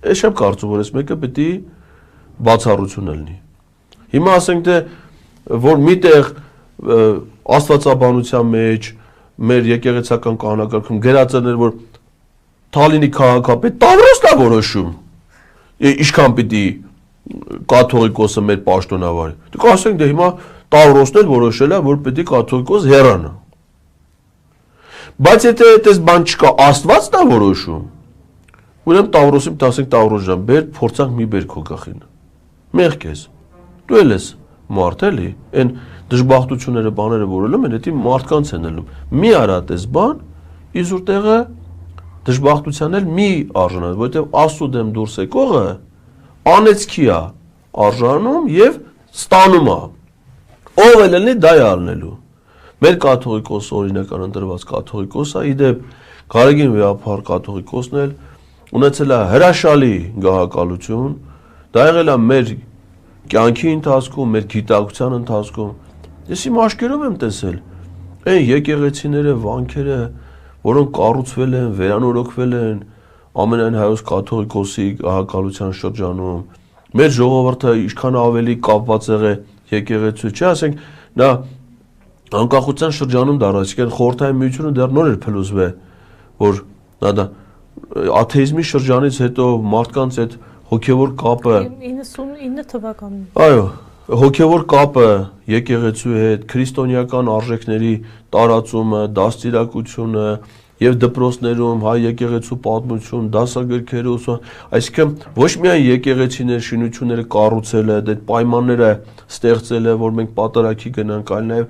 Ես չեմ կարծում, որ այս մեկը պետք է բացառություն լինի։ Հիմա ասենք թե որ միտեղ աստվածաբանության մեջ մեր եկեղեցական կանոնակարգում գրածներ որ Թալինի քաղաքապետ Տավրոսն է որոշում։ Ինչքան պիտի կաթողիկոսը մեր պաշտոնավարի։ Դուք ասենք դե հիմա Տավրոսն էլ որոշել է որ պիտի կաթողիկոս հեռանա։ Բայց եթե այդպես բան չկա, Աստվածն է որոշում։ Ուրեմն Տավրոսին ասենք Տավրոս ջան, բեր փորձանք մի բեր քո գլխին։ Մեղք ես։ Դու էլ ես մարդ էլի, այն դժբախտությունները բաները որելում են, դա մարդկանց են ելնում։ Մի արած այս բան, իզուր տեղը դժբախտության էլ մի արժանանա, որովհետև Աստծո դեմ դուրս եկողը անեծքի է արժանում եւ ստանում է։ Ով էլ լինի դա է առնելու։ Մեր կաթողիկոս օրինական ընտրված կաթողիկոսը, իդեպ Գարեգին վեհապար կաթողիկոսն էլ ունեցել է հրաշալի գահակալություն, դա եղել է մեր կյանքի ընթացքում, մեր գիտակցության ընթացքում։ Ես իմ աչքերով եմ տեսել այն եկեղեցիները, վանքերը, որոնք կառուցվել են, վերանորոգվել են ամենայն հայոց կաթողիկոսի գահակալության շրջանում։ Մեր ժողովուրդը ինչքան ավելի կապված եղե եկեղեցու, չէ՞, ասենք նա անկախության շրջանում դառած, խորհրդային միությունը դեռ նոր էր փլուզվել, որ դա աթեիզմի շրջանից հետո մարդկանց այդ հոգևոր կապը 99 թվականին։ Այո, հոգևոր կապը եկեղեցու հետ, քրիստոնեական արժեքների տարածումը, դաստիարակությունը եւ դպրոցներում հայ եկեղեցու պատմություն, դասագրքերը ուսում, այսինքն ոչ միայն եկեղեցիներ շինությունները կառուցելը, այդ պայմանները ստեղծելը, որ մենք պատարագի գնանք, այլ նաեւ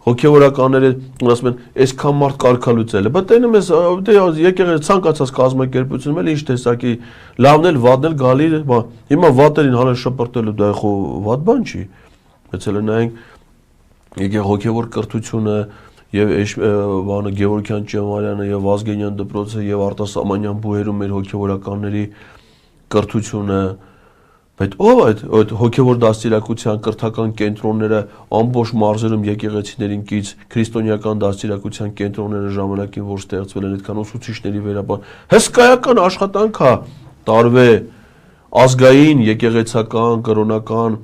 հոգևորականները ասում են, այսքան մարդ կարգալուծելը, բայց տենում ես եկեղեցի ցանկացած կազմակերպությունում էլ ինչ տեսակի լավն էլ վատն էլ գալի, հիմա վատերին հալը շպրտելու դա խո վատ բան չի, բայց էլ նայենք հոգևոր կրթությունը եւ բանը Գևորգյան Ճեմարյանը եւ Վազգենյան դպրոցը եւ Արտասամանյան բուհերում մեր հոգևորականների կրթությունը, բայց ով այդ հոգևոր դաստիարակության կրթական կենտրոնները ամբողջ մարզերում եկեղեցիներին կից քրիստոնեական դաստիարակության կենտրոնները ժամանակին որ ստեղծվել են այդքան ուսուցիչների վերաբար հսկայական աշխատանք է տարվե ազգային եկեղեցական կրոնական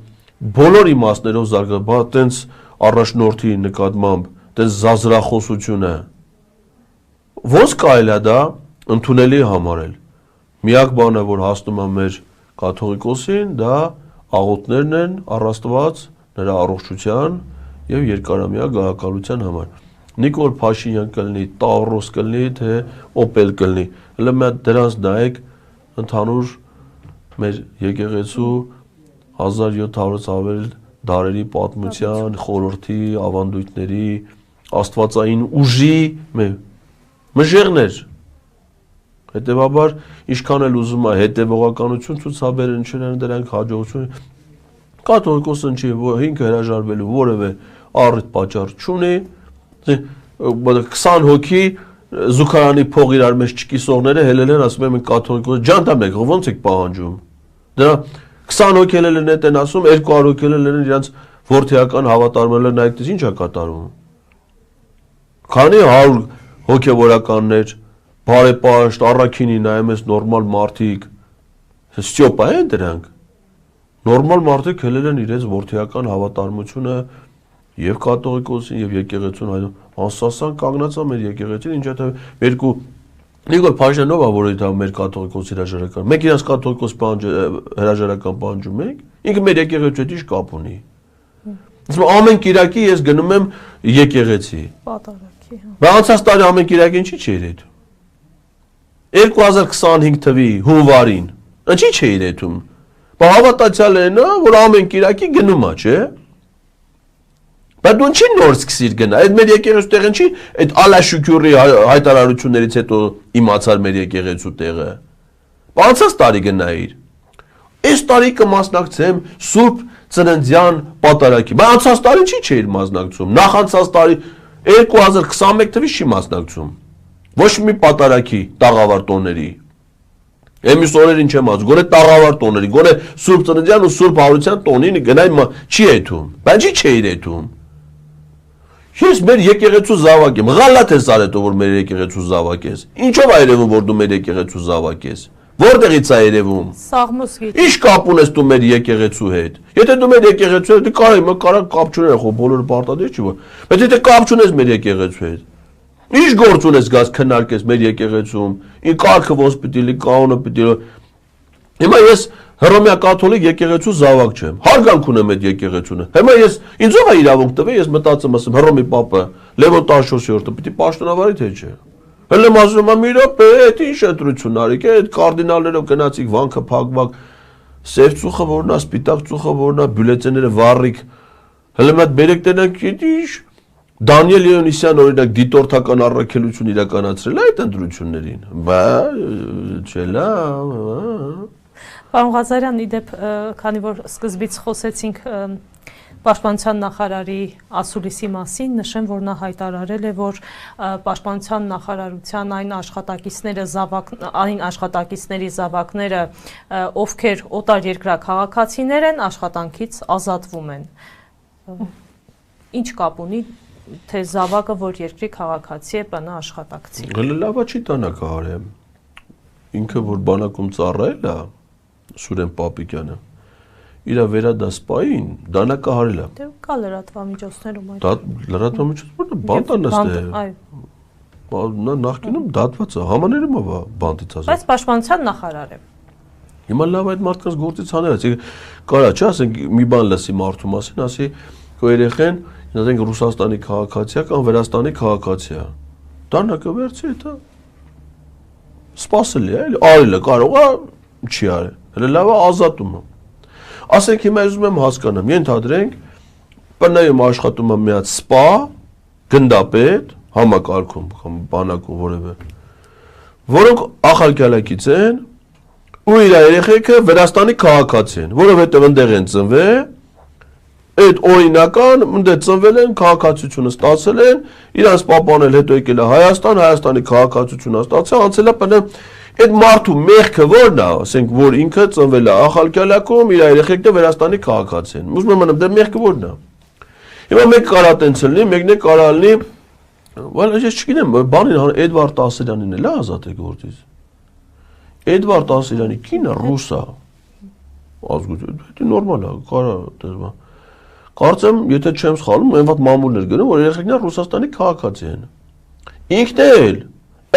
բոլոր իմաստներով զարգացած, բա տենց առաջնորդի նկատմամբ դες զազրախոսությունը ոնց կարելի է դա ընդունելի համարել միակ բանը որ հասնում է մեր կաթողիկոսին դա աղոթներն են առաստված նրա առողջության եւ երկարամյա գահակալության համար Նիկոլ Փաշինյան կլինի Տավրոս կլինի թե Օպել կլինի հələ մի դրանց նայեք ընդհանուր մեր եկեղեցու 1700-ից ավել դարերի պատմության խորհրդի ավանդույթների աստվածային ուժի մժեղներ հետևաբար ինչքան էլ ուզում է հետևողականություն ցուցաբերեն չեն դրանք հաջողություն կաթողիկոսն չի ինքը հրաժարվելու որևէ առիթ պատճառ չունի 20 հոգի զուգարանի փող իրար մեջ չկիսողները հելել են ասում են մենք կաթողիկոս ջանտամ եք ոնց եք պահանջում դրա 20 հոգի հելել են ասում 200 հոգի հելել են իրանց որդեական հավատարմելը նայեք ինչ է կատարում Քանի 100 հոգևորականներ, բարեպաշտ, առաքինի նայում ես նորմալ մարդիկ, ստյոպա են դրանք, նորմալ մարդիկ հելել են իրենց որդեական հավատարմությունը և կաթողիկոսին և եկեղեցուն այդում, անսասան կանգնած է մեր եկեղեցին, ինչ է երկու, Նիկոլ Փաշինյանով է, որ դա մեր կաթողիկոս հրաժարական, մենք իրենց կաթողիկոս հրաժարական պահանջում ենք, ինքը մեր եկեղեցու հետ ինչ կապ ունի, ամեն կիրակի ես գնում եմ եկեղեցի, Բայց անցած տարի ամեն կիրակին չի չէր հետում 2025 թվի հունվարին Ինչի չէր հետում Բա հավատացյալ են որ ամեն կիրակի գնում է չէ Բայց դու ինչի նոր սկսիր գնա Այդ մեր եկեղեցու տեղն չի Այդ Ալաշուքյուրի հայտարարություններից հետո իմացար մեր եկեղեցու տեղը Բա անցած տարի գնայիր Այս տարի կմասնակցեմ Սուրբ Ծննդյան պատարագի Բա անցած տարի ինչի չէր մասնակցում Նախանցած տարի 2021 թվականին չի մասնակցում Ոչ մի պատարագի տաղավար տոների Էմիս օրերին չեմ ասում գոնե տաղավար տոների գոնե Սուրբ Ծննդյան ու Սուրբ Հարության տոնին գնայ չի եթում Բայց չի չէր եթում Ես մեր եկեղեցու զավակ եմ Ղալատ ես արել որ մեր եկեղեցու զավակ ես Ինչով է երևում որ դու մեր եկեղեցու զավակ ես Որտեղից է երևում Ինչ կապ ունես դու մեր եկեղեցու հետ Եթե դու մեր եկեղեցու հետ կարա կապ չունես խո բոլորը պարտադիր չի Բայց եթե կապ չունես մեր եկեղեցու հետ Ինչ գործ ունես գաս քննարկես մեր եկեղեցում Ին կարգը ոնց պիտի լի կանոնը պիտի Հիմա ես հռոմեա կաթոլիկ եկեղեցու զավակ չեմ Հարգանք ունեմ այդ եկեղեցուն Հիմա ես ինձով է իրավունք տվել ես մտածում ասեմ Հռոմի պապը Լևոն 14-րդը պիտի պաշտոնավարի թե չէ Հələ ասում եմ իրա պետ ինչ ընտրություն արիք այդ կարդինալներով գնացիք վանքը փակվակ սև ծուխը որնա սպիտակ ծուխը որնա բյուլետենները վառիկ հələ մատ բերեք տենակ ինչ Դանիել Լեոնիսյան օրինակ դիտորդական առաքելություն իրականացրել այդ ընտրություններին բա չելա Պարոն Ղազարյան իդեպ քանի որ սկզբից խոսեցինք Պաշտպանության նախարարի ասուլիսի մասին նշեմ, որ նա հայտարարել է, որ Պաշտպանության նախարարության այն աշխատակիցների զավակները, ովքեր օտար երկրա քաղաքացիներ են, աշխատանքից ազատվում են։ Ինչ կապ ունի, թե զավակը, որ երկրի քաղաքացի է, բանա աշխատակցի։ Լավա չի տանակահար է։ Ինքը որ բանակում ծառայել է, Սուրեն Պապիկյանը Իրա վերադասպային դանակահարել է։ Դե կա լրատվամիջոցներում այդ։ Դա լրատվամիջոցները բանտանաստ է։ Նա նախկինում դատված է, համաներում է բանտից ազատ։ Բայց պաշտպանության նախարար է։ Հիմա լավ այդ մարդկանց գործից հանելած, կարա չէ, ասենք մի բան լսի մարդու մասին, ասի քո երեխեն, ասենք Ռուսաստանի քաղաքացի է կամ Վրաստանի քաղաքացի է։ Դանակը վերցրի դա։ Սպասելի է, արել է, կարող է, չի արել։ Հələ լավ է ազատում է։ Ասենք հիմա ուզում եմ հասկանամ, ենթադրենք ՊՆ-ում աշխատում է մի հատ սպա, գնդապետ, համակարգում կամ բանակում որևէ, որոնք ախալքալակից են ու իր երեխեքը Վրաստանի քաղաքացի են, որովհետև այնտեղ են ծնվել, այդ օրինական այնտեղ ծնվել են, քաղաքացիությունը ստացել են, իրանց պապանել հետո եկել է Հայաստան, Հայաստանի քաղաքացիությունը ստացել, անցել է ՊՆ, այդ մարդու մեղքը ո՞րն է, ասենք որ ինքը ծնվել է ախալքալակում, իր երեխեքը Վրաստանի քաղաքացի են։ Ուզում եմ անեմ, դե մեղքը ո՞րն է։ Հիմա մեկ կարա տենց լինի, մեկն է կարա լինի, բայց ես չգիտեմ, բանին Էդվարդ Տասիրյանին էլ է ազատել գործից։ Էդվարդ Տասիրյանի կինը ռուս է։ Ազգություն, դա նորմալ է, կարա դերվա։ Կարծեմ, եթե չեմ սխալվում, այն վատ մամուլներ գնում, որ երեխեքները Ռուսաստանի քաղաքացի են։ Ինքն էլ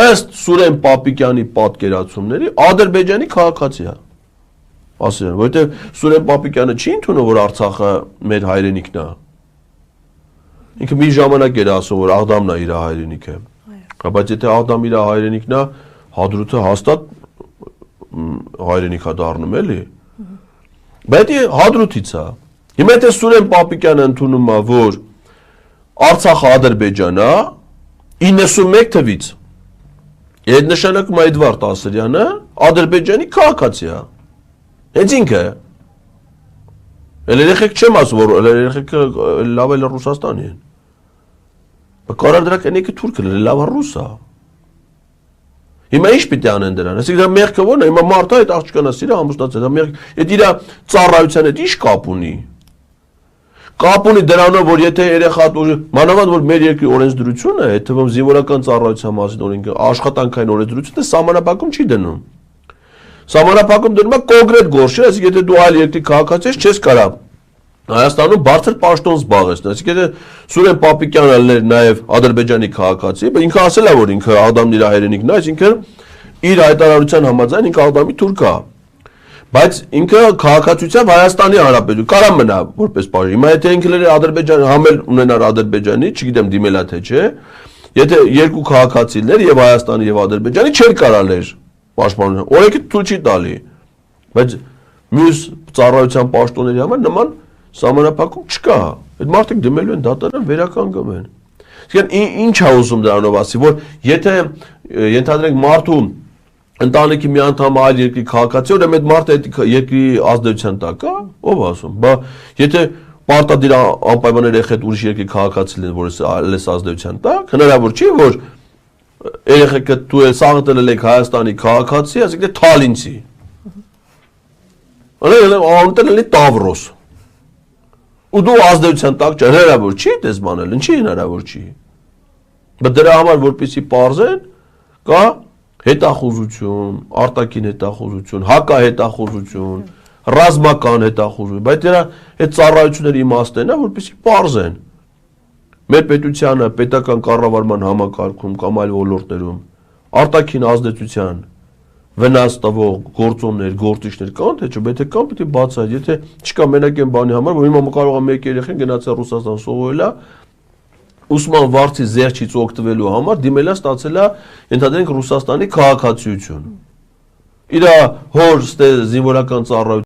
ըստ Սուրեն Պապիկյանի պատկերացումների Ադրբեջանի քաղաքացի է։ Ասեն, որովհետև Սուրեն Պապիկյանը չի ընդունում, որ Արցախը մեր հայրենիքն է։ Ինքը մի ժամանակ էր ասում, որ Աղդամն է իր հայրենիքը։ Բայց եթե Աղդամ իր հայրենիքն է, Հադրութը հաստատ հայրենիք է դառնում, էլի։ Բայց Հադրութից է։ Հիմա եթե Սուրեն Պապիկյանը ընդունում է, որ Արցախը Ադրբեջան է, 91 թվից, այդ նշանակում է Էդվարդ Տասիրյանը Ադրբեջանի քաղաքացի է։ Հենց ինքը։ Երեխեք չեմ ասում, որ երեխեքը լավ էլ Ռուսաստանի են։ Կարար դրա կենիքը թուրքը լավ ռուս է։ Հիմա ինչ պիտի անեն դրան։ Այսինքն դա մեղքը ո՞րն է։ Հիմա մարդը այդ աղջկանա սիրա ամուսնացել, դա մեղք, այդ իր ծառայության հետ ինչ կապ ունի։ Կապ ունի դրանով, որ եթե երեխան մանավանդ որ մեր երկրի օրենսդրությունը, այդ թվում զինվորական ծառայության մասին օրենքը, աշխատանքային օրենսդրությունը սահմանափակում չի դնում։ Սահմանափակում դնում է կոնկրետ գործեր, այսինքն եթե դու այլ երկրի քաղաքացի ես, չես կարա Հայաստանում բարձր պաշտոն զբաղեցնել, այսինքն եթե Սուրեն Պապիկյանը լիներ նաև Ադրբեջանի քաղաքացի, ինքը ասել է, որ ինքը Աղդամն իր հայրենիքն է, այսինքն իր հայտարարության համաձայն ինքը Աղդամի թուրք է, բայց ինքը քաղաքացիությամբ Հայաստանի Հանրապետություն կարա մնա որպես պաշտոն։ Հիմա եթե ինքը լիներ Ադրբեջանի համել ունենար Ադրբեջանի, չգիտեմ դիմելա թե չէ, եթե երկու քաղաքացիներ եւ Հայաստանի եւ Ադրբեջանի չէր կարալեր պաշտպանություն, օրենքը թույլ չի տալի, բայց մյուս ծառայության պաշտոնների համար նման սահմանափակում չկա։ Այդ մարդիկ դիմելու են դատարան վերականգնում են։ Այսինքն ինչ է ուզում դրանով ասի, որ եթե ենթադրենք մարդու ընտանիքի մի անդամը այլ երկրի քաղաքացի, ուրեմն այդ մարդը այդ երկրի ազդեցության տակ է, ով ասում, բա եթե պարտադիր անպայման երեխեդ ուրիշ երկրի քաղաքացի լինեն, որ այս ազդեցության տակ, հնարավոր չի, որ երեխեքը դու ես աղտել եք Հայաստանի քաղաքացի, այսինքն Թալինցի։ Անտել էլի Տավրոս։ Ու դու ազդեցության տակ չես, հնարավոր չի դες բանել, ինչի հնարավոր չի։ Բայց դրա համար որպեսզի պարզեն, կա հետախուզություն, արտաքին հետախուզություն, հակահետախուզություն, ռազմական հետախուզություն, բայց դրա այդ ծառայությունների իմաստն է, որպեսզի պարզեն։ Մեր պետությանը պետական կառավարման համակարգում կամ այլ ոլորտներում արտաքին ազդեցության վնաս տվող գործոններ, գործիչներ կան, թե չէ, եթե կան, պետք է բացահայտ, եթե չկա մենակ այն բանի համար, որ հիմա կարող է մեկ երեխան գնացել Ռուսաստան սովորել է, ուսման վարձի զերչից օգտվելու համար դիմել է ստացել է, ենթադրենք Ռուսաստանի քաղաքացիություն։ Իր հոր զինվորական ծառայություն